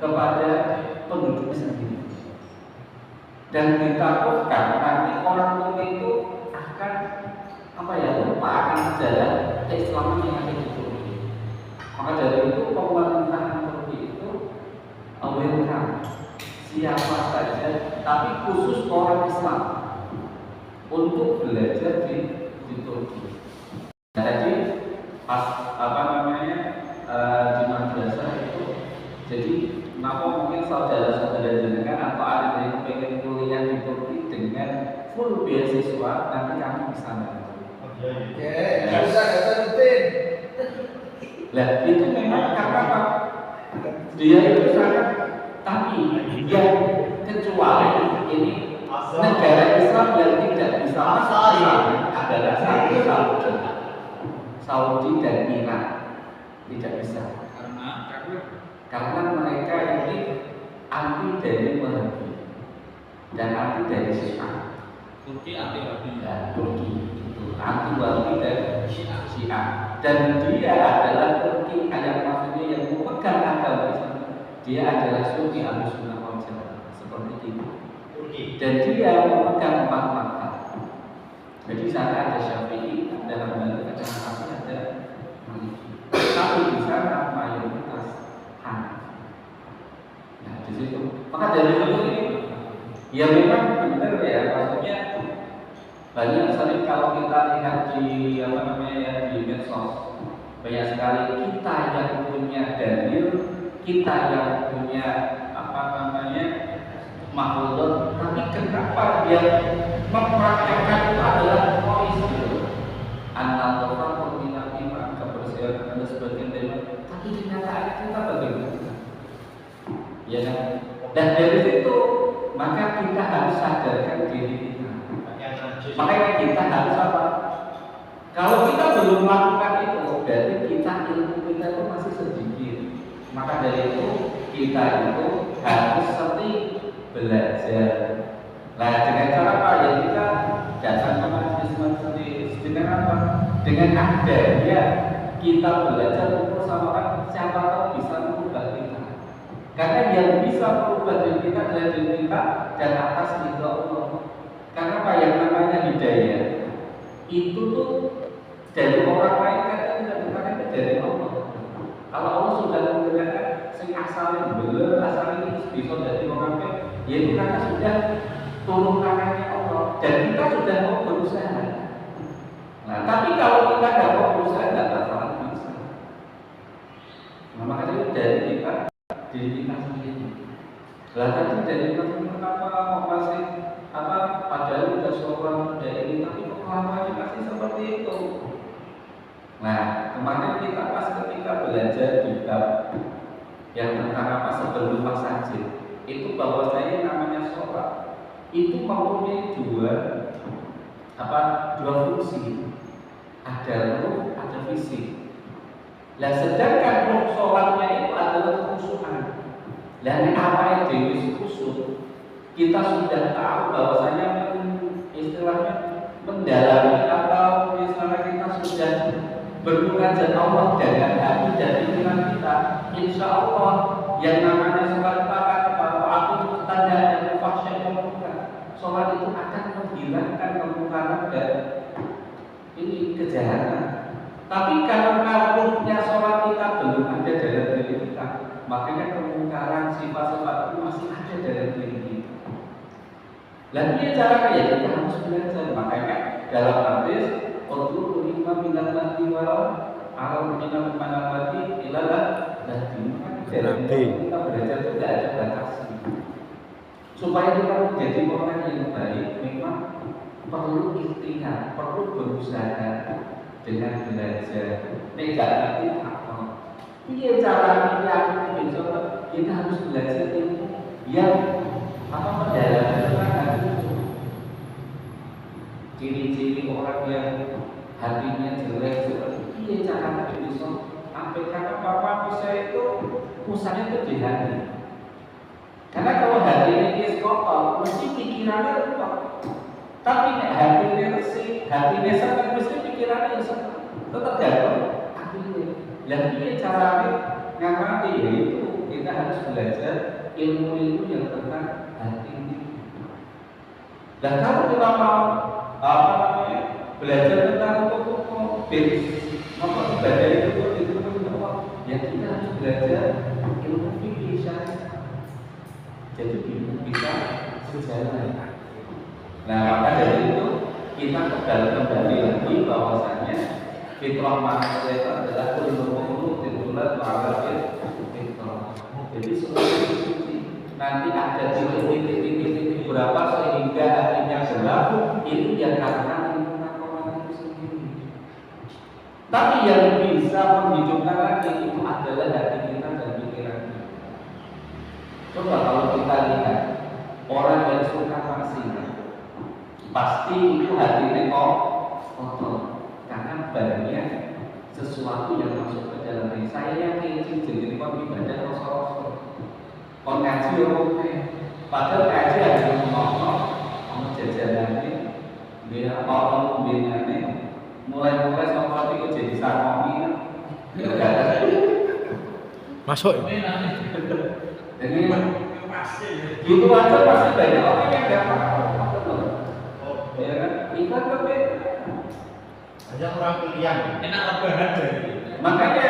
kepada penduduk sendiri, dan ditakutkan nanti orang Turki itu akan lupa akan sejarah keislaman yang ada di Turki. Maka dari itu pemerintahan Turki itu welcome siapa saja, tapi khusus orang Islam untuk belajar di Turki. Jadi pas di madrasah itu, jadi kenapa mungkin saudara-saudara jenengan atau ada yang pengen kuliah di Turki dengan full beasiswa, nanti kami bisa bantu. Bisa rutin. Lah itu memang karena apa? Dia itu sangat, tapi yang kecuali ini negara Islam yang tidak bisa masuk adalah Saudi dan Iran, tidak bisa karena mereka ini anti dari Wahabi dan anti dari Syiah. Turki anti Wahabi. Turki itu anti Wahabi dan Syiah. Dan dia adalah Turki yang maksudnya yang memegang agama Islam. Dia adalah Sunni Ahlussunnah wal Jamaah seperti itu. Dan dia memegang 4 mazhab. Jadi sana ada Syafi'i, ada Hambali, ada Hanafi, ada Maliki. Tapi di sana mayoritas Hanafi. Nah di situ. Maka dari itu ini, ya memang benar ya, maksudnya banyak sekali kalau kita lihat di di medsos, banyak sekali kita yang punya dalil, kita yang punya makhluk, tapi kenapa dia mempraktekkan itu adalah polisi anak orang peminati kebersihan dan sebagainya, tapi kenyataannya kita bagaimana? Ya kan? Dan dari situ maka kita harus sadarkan diri kita. Makanya kita harus apa? Kalau kita belum melakukan itu, berarti kita ilmu kita itu masih sedikit. Maka dari itu kita itu harus sering belajar. Nah dengan cara apa? Ya kita datang ke majelis dengan apa? Dengan adanya kita belajar untuk sama orang, siapa tahu bisa mengubah kita. Karena yang bisa mengubah diri kita adalah diri kita dan atas ridho Allah. Karena apa yang namanya hidayah itu tuh dari orang lain kadang bukan dari Allah. Kalau Allah sudah menggunakan sing asalnya bener, asalnya bisa dari orang lain, yaitu karena sudah turun tangannya Allah dan kita sudah mau berusaha. Nah, tapi kalau kita nggak mau berusaha nggak bakalan bisa. Nah, makanya dari kita diri kita sendiri. Lah tadi dari kenapa kok masih padahal udah seorang udah ini tapi pengalamannya masih seperti itu. Nah, kemarin kita pas ketika belajar di bab yang tentang sebelum masjid itu bahwasanya namanya sholat itu mempunyai dua fungsi, ada ruh, ada fisik. Nah, sedangkan ruh sholatnya itu adalah kekhusyuan. Dan apa yang dewi khusyuk kita sudah tahu bahwasanya istilahnya mendalami atau misalnya kita sudah bermunajat Allah dengan hati dan pikiran kita, insya Allah yang namanya sholat bahwa aku tanda dan fakta yang bukan sholat itu akan menghilangkan kemungkaran dan ini kejahatan. Tapi karena ruhnya sholat kita belum ada dalam diri kita, makanya kemungkaran sifat-sifat itu masih ada dalam diri kita. Dan dia caranya ya kita harus belajar. Makanya dalam hadis untuk lima minat mati walau alam minat mana mati ilalah dan dalam kita belajar itu tidak ada batasnya. Supaya kita menjadi orang yang baik, memang perlu ikhtiar, perlu berusaha dengan belajar. Negatif apa? Iya caranya yang kita harus belajar ilmu yang mendalami ciri-ciri orang yang hatinya jelek seperti ini cara bisa sampai kata papa saya itu pusatnya itu di hati. Karena kalau hatinya dia kotor, mesti pikirannya rusak. Tapi nek hatinya bersih, hatinya sehat, mesti pikirannya sehat. Tetap jatuh hatinya. Dan ini caranya ngamati yaitu kita harus belajar ilmu-ilmu yang tentang hati ini. Dan kalau kita mau belajar tentang hukum ibadah itu sejalan. Nah maka dari itu kita kembali lagi bahwasanya fitrah manusia itu adalah kullu titulat ma'arif fitrah. Jadi semuanya suci. Nanti ada titik-titik berapa sehingga hatinya gelap, itu ya karena ilmu itu sendiri. Tapi yang bisa menghidupkan lagi itu adalah hati kita dan pikiran kita. Coba kalau kita lihat orang yang suka maksiat, pasti itu hatinya kotor karena banyak sesuatu yang masuk ke dalam diri. Saya yakin jadi kon ibadah rasa-rasa kon ngaji oke, padahal ngaji ada ngomong jajanane dia orang binane mulai sama itu jadi saroni Masuk. jadi itu aja pasti banyak orang yang gak apa-apa. Ya kan? Ikan tapi Hanya orang pilihan. Enak rebahan dari. makanya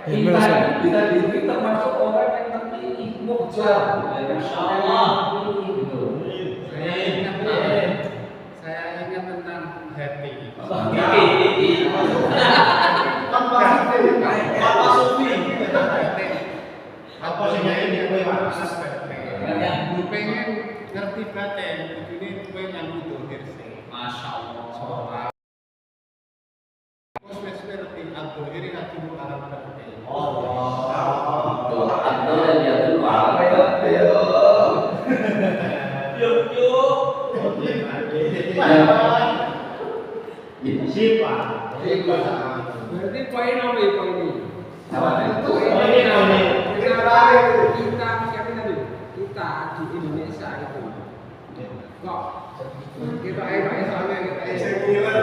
kita ini bisa disebut termasuk orang yang terpilih mukjizat. Ya kan? Insyaallah. Gitu. Saya ingat tentang hati. Apa Sufi? Apa sih yang ini kowe Pak? Gue pengen ngerti batin, ini gue nyambut dohir sih. Masya Allah. Terus ngerti al-dohir hati mu'alam batin. Doa dan jatuh apa ya? Siapa? Berarti poin apa ya poin ini? Apa nih? Kita di Indonesia itu kok kita soalnya kita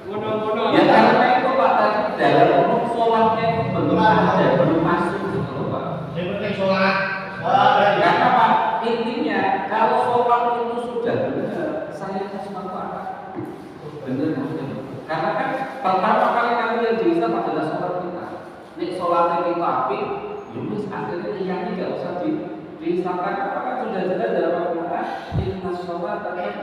mono Ya karena itu Pak tadi dalam umum sholatnya itu belum ada, belum masuk gitu loh Pak. Yang penting sholat. Karena Pak intinya kalau sholat itu sudah benar, saya harus manfaat benar. Karena kan pertama kali nanti yang dihisab adalah sholat kita. Nih sholatnya kita api, yunus akhirnya yang ini nggak usah dihisabkan. Apakah sudah jelas dalam Al-Quran? Inna sholat adalah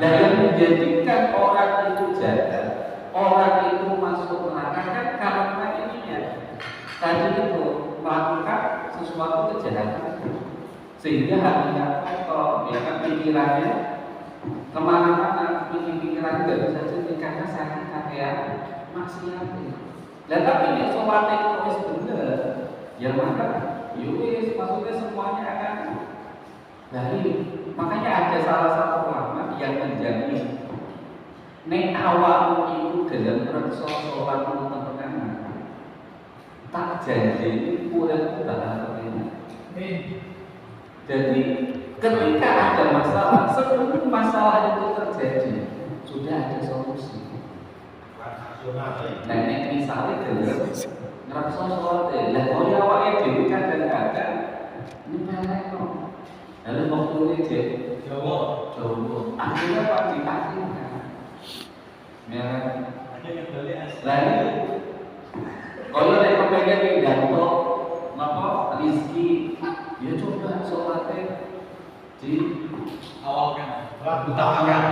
dan yang menjadikan orang itu jahat, orang itu masuk neraka kan karena ininya tadi itu melakukan sesuatu kejahatan sehingga hatinya kotor, ya kan pikirannya kemana-mana, pikiran nggak bisa jernih karena sakit kakean maksiat. Dan tapi ini sholatnya itu harus benar, yang mana yowis maksudnya semuanya akan dari. Makanya ada salah satu ulama yang menjamin nek awal itu dalam proses sholat pertama tak janji urip bakal enak. Jadi ketika ada masalah, sebelum masalah itu terjadi sudah ada solusi. Nah, nek misalnya dalam ngerasa sholat lah kaya awake dhewe kadang-kadang nyepelek kok. Lalu waktu ini Jawa, akhirnya Pak dipastikan, ya. Lalu, kalau ada kepengen pidato, maka rizki, ya coba sholatnya di Awalkan. utamakan.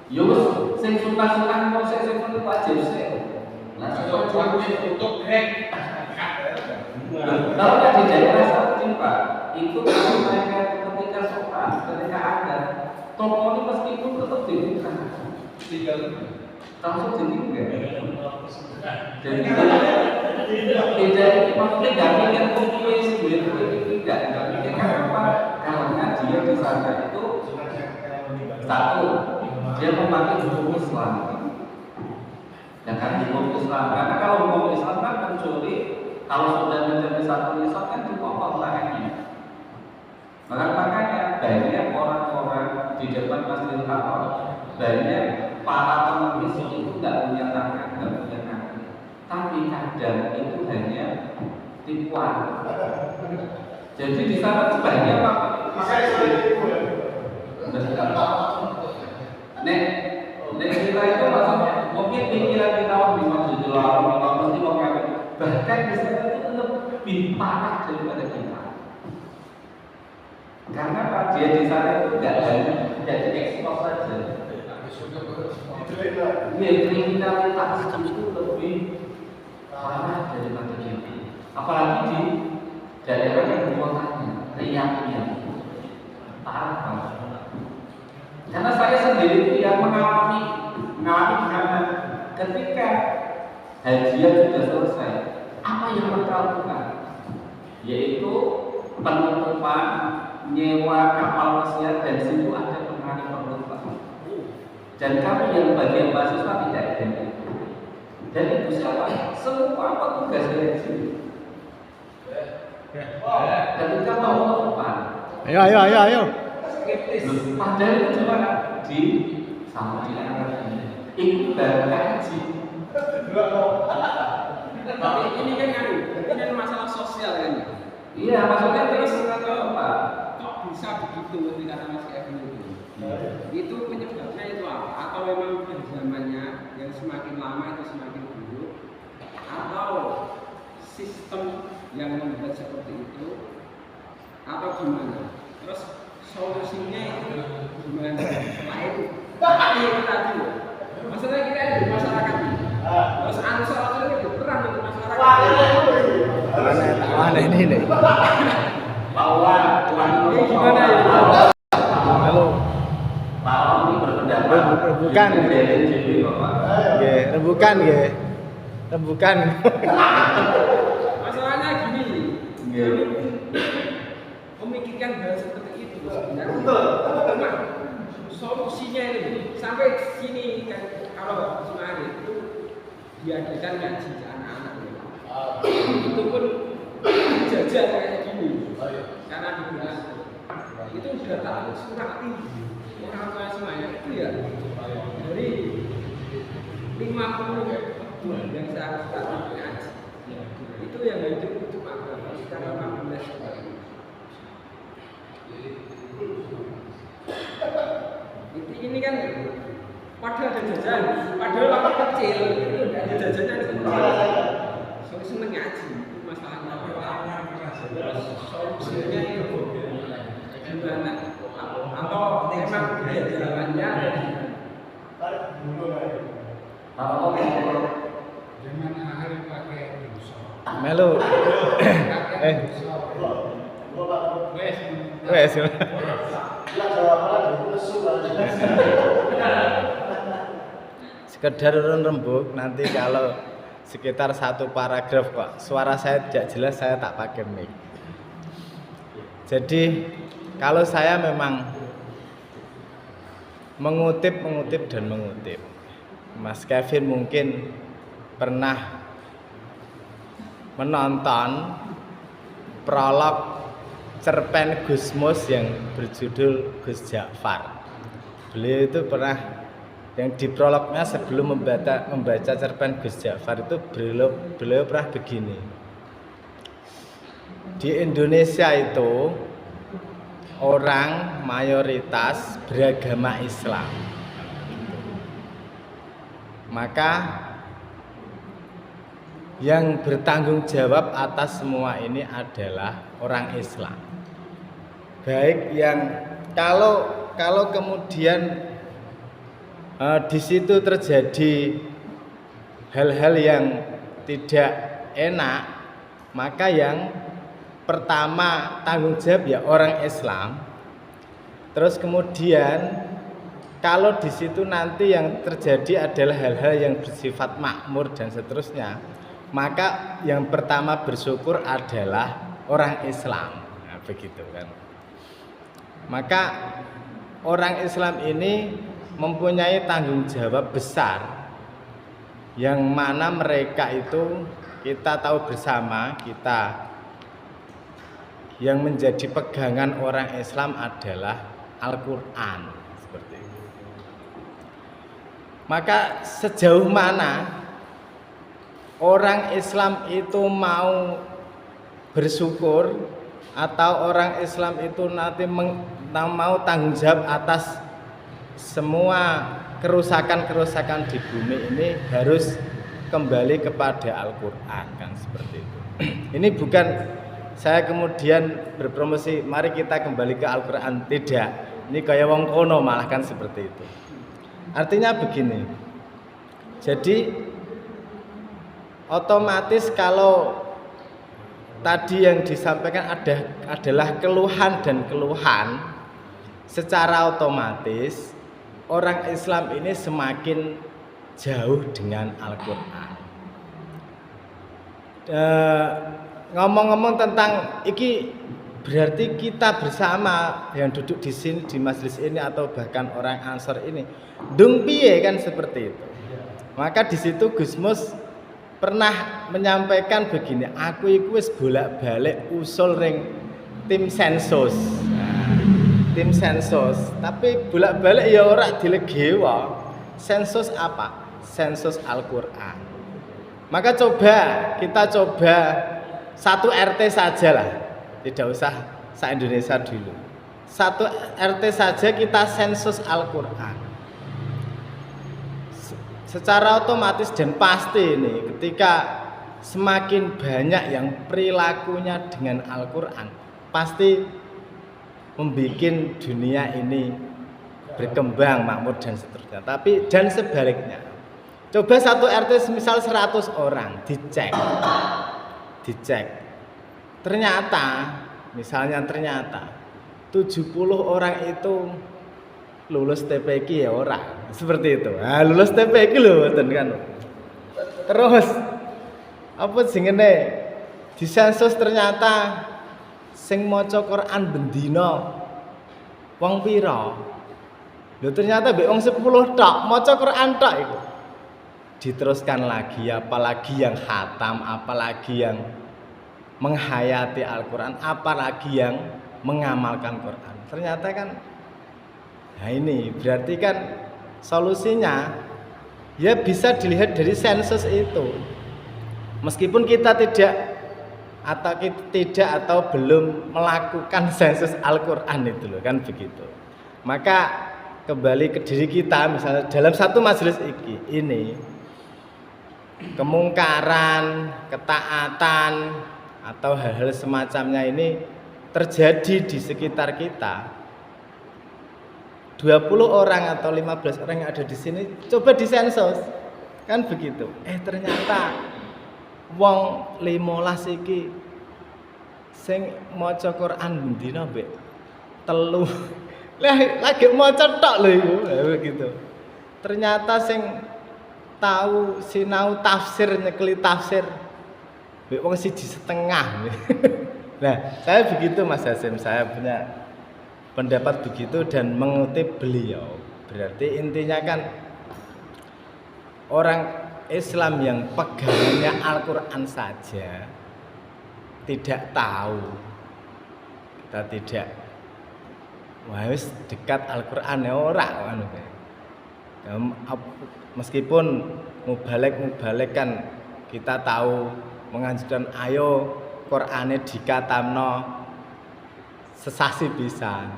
Yus, sing suka-suka kok sing wajib sih. Nah, Untuk hack. kalau nggak di daerah seperti Pak, itu kalau mereka ketika sholat, ketika ada toko ini meskipun tetap dibuka, tinggal langsung ditinggal. Jadi tidak maksudnya nggak mikir kopi sendiri, nggak mikir apa, karena dia di sana itu satu, dia memakai hukum Islam. Ya kan hukum Islam, karena kalau hukum Islam kan mencuri. Kalau sudah menjadi satu nisab kan dipotong tangannya. Makanya banyak orang-orang di depan Masjidil Haram, banyak para pengemis itu nggak punya tangan, nggak punya kaki. Tapi kadang itu hanya tipuan. Jadi di sana tuh banyak apa? Nek kita itu maksudnya mungkin pikiran kita di Masjidil Haram, mesti mau ngapain? Bahkan di sana itu lebih parah daripada kita. Karena Pak dia di sana itu nggak hanya jadi ekspor saja. Kriminalitas itu lebih parah daripada itu. Apalagi di daerah yang kotanya, riaknya parah banget. Karena saya sendiri itu yang mengalami karena ketika hajian sudah selesai, apa yang mereka lakukan? Yaitu penutupan, nyewa kapal pesiar, dan situ ada penumpang. Dan kami yang bagian mahasiswa tidak ada itu. Dan itu siapa? Semua petugas haji. Ketika mau penutupan, Ayo. padahal itu cuma di Saudi Arabia. Itu baru haji. Tapi ini kan masalah sosial kan. Iya, maksudnya Terus terus apa? Kok bisa begitu ketika Mas Kevin itu? Itu penyebabnya itu apa? Atau memang zamannya yang semakin lama itu semakin buruk? Atau sistem yang membuat seperti itu? Atau gimana? Terus solusinya itu gimana? Setelah itu, itu tadi loh. Maksudnya kita di masyarakat ini. Terus ansor itu berperan untuk masyarakat. Mana ini nih? bahwa Tuhan Ini gimana ya? Halo. Pak ini berpendapat Bukan. Rembukan. Masalahnya gini, memikirkan hal seperti itu sebenarnya. Cuma solusinya ini sampai sini kan kalau kemarin itu diadakan ngaji anak-anak itu pun jajan kayak gini karena dibilang itu sudah tahu surati orang tua semuanya itu ya dari 50 yang seharusnya ngaji itu yang hidup cuma sekarang 15 ini kan padahal ada jajan, padahal waktu kecil itu tidak ada jajanan seneng ngaji itu masalahnya solusinya itu gimana atau memang jalannya Zaman akhir pakai Melu. Wes. Sekedar urun rembuk, nanti kalau sekitar satu paragraf kok suara saya tidak jelas, saya tak pakai mic. Jadi kalau saya memang mengutip. Mas Kevin mungkin pernah menonton prolog cerpen Gusmus yang berjudul Gus Ja'far. Beliau itu pernah yang di prolognya sebelum membaca cerpen Gus Ja'far itu beliau pernah begini. Di Indonesia itu orang mayoritas beragama Islam. Maka yang bertanggung jawab atas semua ini adalah orang Islam. Baik yang kalau kemudian di situ terjadi hal-hal yang tidak enak, maka yang pertama tanggung jawab ya orang Islam. Terus kemudian kalau di situ nanti yang terjadi adalah hal-hal yang bersifat makmur dan seterusnya, maka yang pertama bersyukur adalah orang Islam. Nah, begitu kan. Maka orang Islam ini mempunyai tanggung jawab besar, yang mana mereka itu kita tahu bersama, kita yang menjadi pegangan orang Islam adalah Al-Quran. Seperti itu. Maka sejauh mana orang Islam itu mau bersyukur atau orang Islam itu nanti mau tanggung jawab atas semua kerusakan-kerusakan di bumi ini harus kembali kepada Al-Quran kan seperti itu. Ini bukan saya kemudian berpromosi mari kita kembali ke Al-Quran. Tidak, ini kayak wong kono malah kan seperti itu. Artinya begini, jadi otomatis kalau tadi yang disampaikan adalah keluhan dan keluhan, secara otomatis orang Islam ini semakin jauh dengan Al-Quran. Ngomong-ngomong tentang iki, berarti kita bersama yang duduk di sini di majelis ini atau bahkan orang Ansor ini dung piye kan seperti itu. Maka di situ Gusmus pernah menyampaikan begini, aku iku wis bolak-balik usul ring tim sensus. Tim sensus, tapi bolak-balik ya ora dilegewa. Sensus apa? Sensus Al-Qur'an. Maka kita coba satu RT saja lah. Tidak usah se-Indonesia dulu. Satu RT saja kita sensus Al-Qur'an. Secara otomatis dan pasti ini ketika semakin banyak yang perilakunya dengan Al-Qur'an, pasti membuat dunia ini berkembang, makmur dan seterusnya. Tapi dan sebaliknya, coba satu RT misal 100 orang dicek, ternyata 70 orang itu lulus TPQ ya orang, seperti itu. Nah, lulus TPQ loh, kan. Terus apa jenenge disensus ternyata sing maca Quran bendina wong pira? Lho ternyata mbek wong 10 tok maca Quran tok iku. Diteruskan lagi, apalagi yang khatam, apalagi yang menghayati Al-Qur'an, apalagi yang mengamalkan Quran. Ternyata kan nah ini berarti kan solusinya ya bisa dilihat dari sensus itu. Meskipun kita tidak atau belum melakukan sensus Al-Qur'an itu loh kan begitu. Maka kembali ke diri kita, misalnya dalam satu majelis ini kemungkaran, ketaatan atau hal-hal semacamnya ini terjadi di sekitar kita. 20 orang atau 15 orang yang ada di sini coba disensus. Kan begitu. Ternyata wong 15 iki sing maca Quran bendina mbek 3 lagi maca tok lho iku begitu. Ternyata sing tahu sinau tafsir nyekeli tafsir mbek wong 1,5. Nah, saya begitu Mas Hasim, saya punya pendapat begitu dan mengutip beliau. Berarti intinya kan orang Islam yang pegangannya Al-Qur'an saja tidak tahu, kita tidak wis dekat Al-Qur'an ya ora kan. Meskipun mubalek kan kita tahu menganjurkan ayo Qur'ane dikatamno sesasi pisan,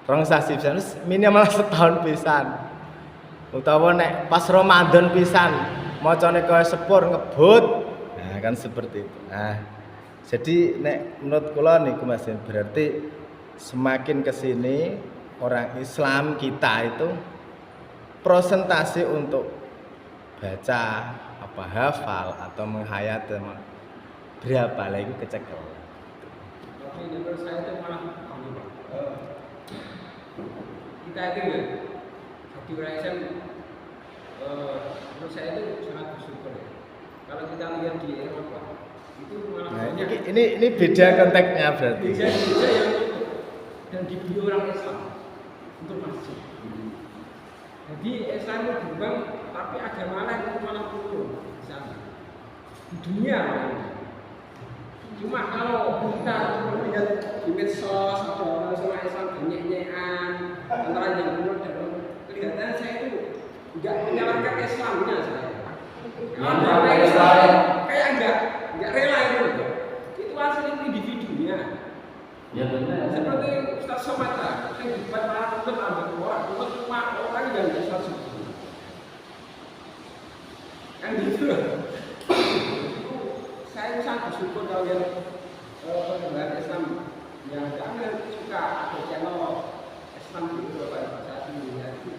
rong sasi pisan, minimal setahun pisan. Utawa nek pas Ramadan pisan macane kaya sepur ngebut. Nah, kan seperti itu. Nah, jadi nek menurut kula niku Mas, berarti semakin kesini orang Islam kita itu prosentase untuk baca apa hafal atau menghayat berapa lagi kecekel. Tapi menurut saya itu malah kita itu ya di orang Islam menurut saya itu sangat bersyukur ya. Kalau kita lihat di Eropa itu malah banyak. Ini beda konteksnya berarti. Gereja yang dan dibeli orang Islam untuk masjid. Jadi Islam itu berkembang, tapi agama lain itu malah turun di sana. Di dunia cuma kalau kita melihat di medsos ada orang Islam banyak-banyakan antara yang benar dan kelihatan saya itu nggak menyalahkan Islamnya saya. Kalau Islam kayak nggak rela itu asli individunya. Ya benar. Seperti Ustaz Somata yang dibuat para ulama cuma orang yang bisa suci. Kan gitu. Saya sangat bersyukur kalau yang penyebaran Islam yang kami suka ada channel Islam di beberapa saya sendiri itu,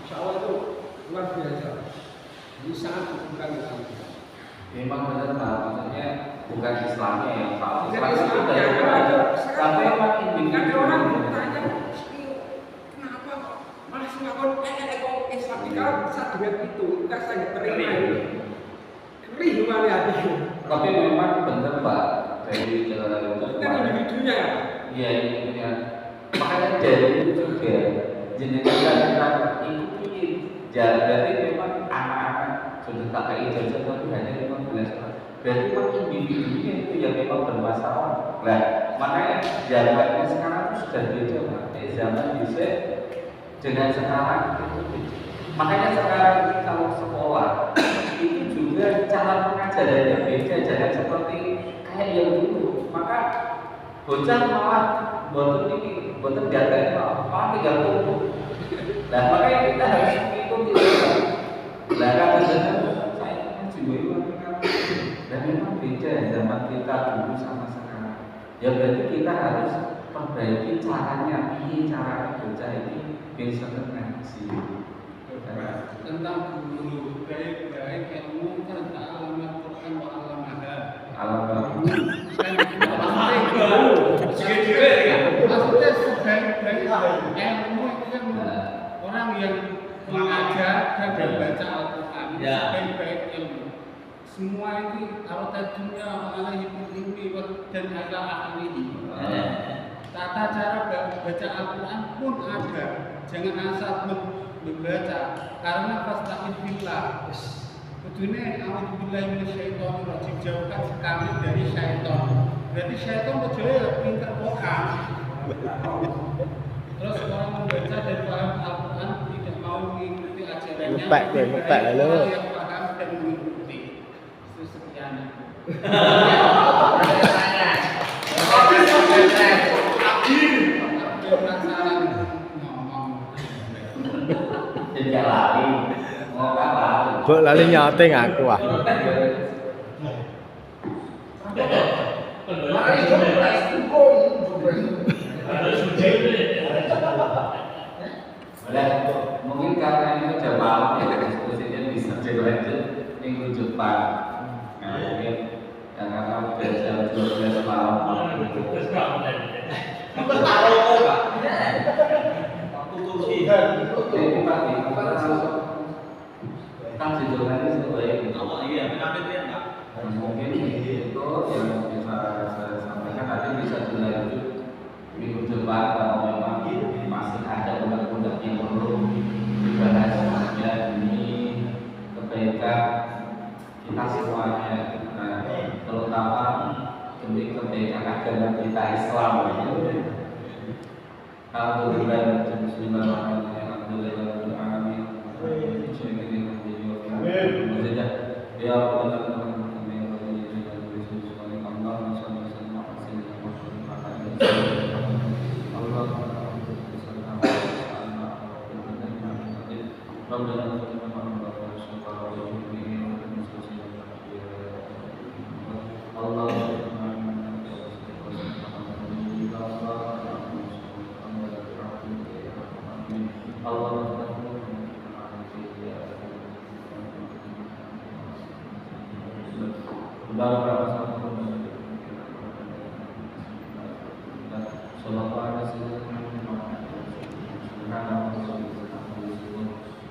Masya Allah itu luar biasa. Ini sangat bukan Islam. Memang benar Pak, maksudnya bukan Islamnya yang salah. Bukan Islam itu Islamnya, dari tapi emang ada orang individu. bertanya, kenapa malah Singapura Islam kalau saat dengan itu kita sangat terima ini. Kering kembali hati. Tapi memang benar Pak, dari jalan itu Kan individunya. iya individunya. Makanya dari itu juga jenengan kita ikuti jalan, berarti memang anak-anak sudah tak kayak ijazah tapi hanya 15 tahun. Berarti memang individunya itu yang memang bermasalah. Nah, makanya zamannya sekarang itu sudah beda Pak. Zaman bisa dengan sekarang itu beda. Makanya sekarang ini kalau sekolah itu juga cara pengajarannya beda, jangan seperti kayak yang dulu. Maka bocah malah boten jatahnya malah 30. Nah makanya kita harus mengikuti. Nah kadang-kadang saya juga dan memang beda zaman kita dulu sama sekarang. Ya berarti kita harus perbaiki caranya, ini cara bocah ini bisa ngaji. Tentang guru baik-baik ilmu kan alamat Quran wa alamaha. Alamat. Maksudnya sebaik-baik ilmu itu kan orang yang mengajar dan membaca Al-Quran. Sebaik-baik ilmu. Semua ini kalau tadinya mengenai ilmi dan ala akhiri. Tata cara baca Al-Quran pun ada. Jangan asal membaca karena pastaqim billah. Kudune a'udzubillahi minasyaitonir rajim, jauhkan kami dari syaitan. Berarti syaitan kecuali pinter Quran. Terus orang membaca dan paham Al-Quran tidak mau mengikuti ajarannya. Ngepek lalu. Yang paham dan mengikuti. Itu sekian. Jadi lari, mau kalah. Mbok lali nyoting aku ah. Mungkin karena ini udah malam ya diskusinya bisa dilanjut minggu depan. Nah mungkin karena udah jam 12 malam. Jadi pagi apa langsung kan judulnya sebaik itu. Mungkin itu yang bisa saya sampaikan, nanti bisa dilanjut minggu depan kalau memang masih ada undang-undang yang perlu dibahas. Ya ini kebaikan kita semuanya, nah, terutama demi kebaikan agama kita Islam. Alhamdulillah,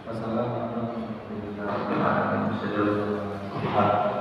Wassalamualaikum warahmatullahi wabarakatuh.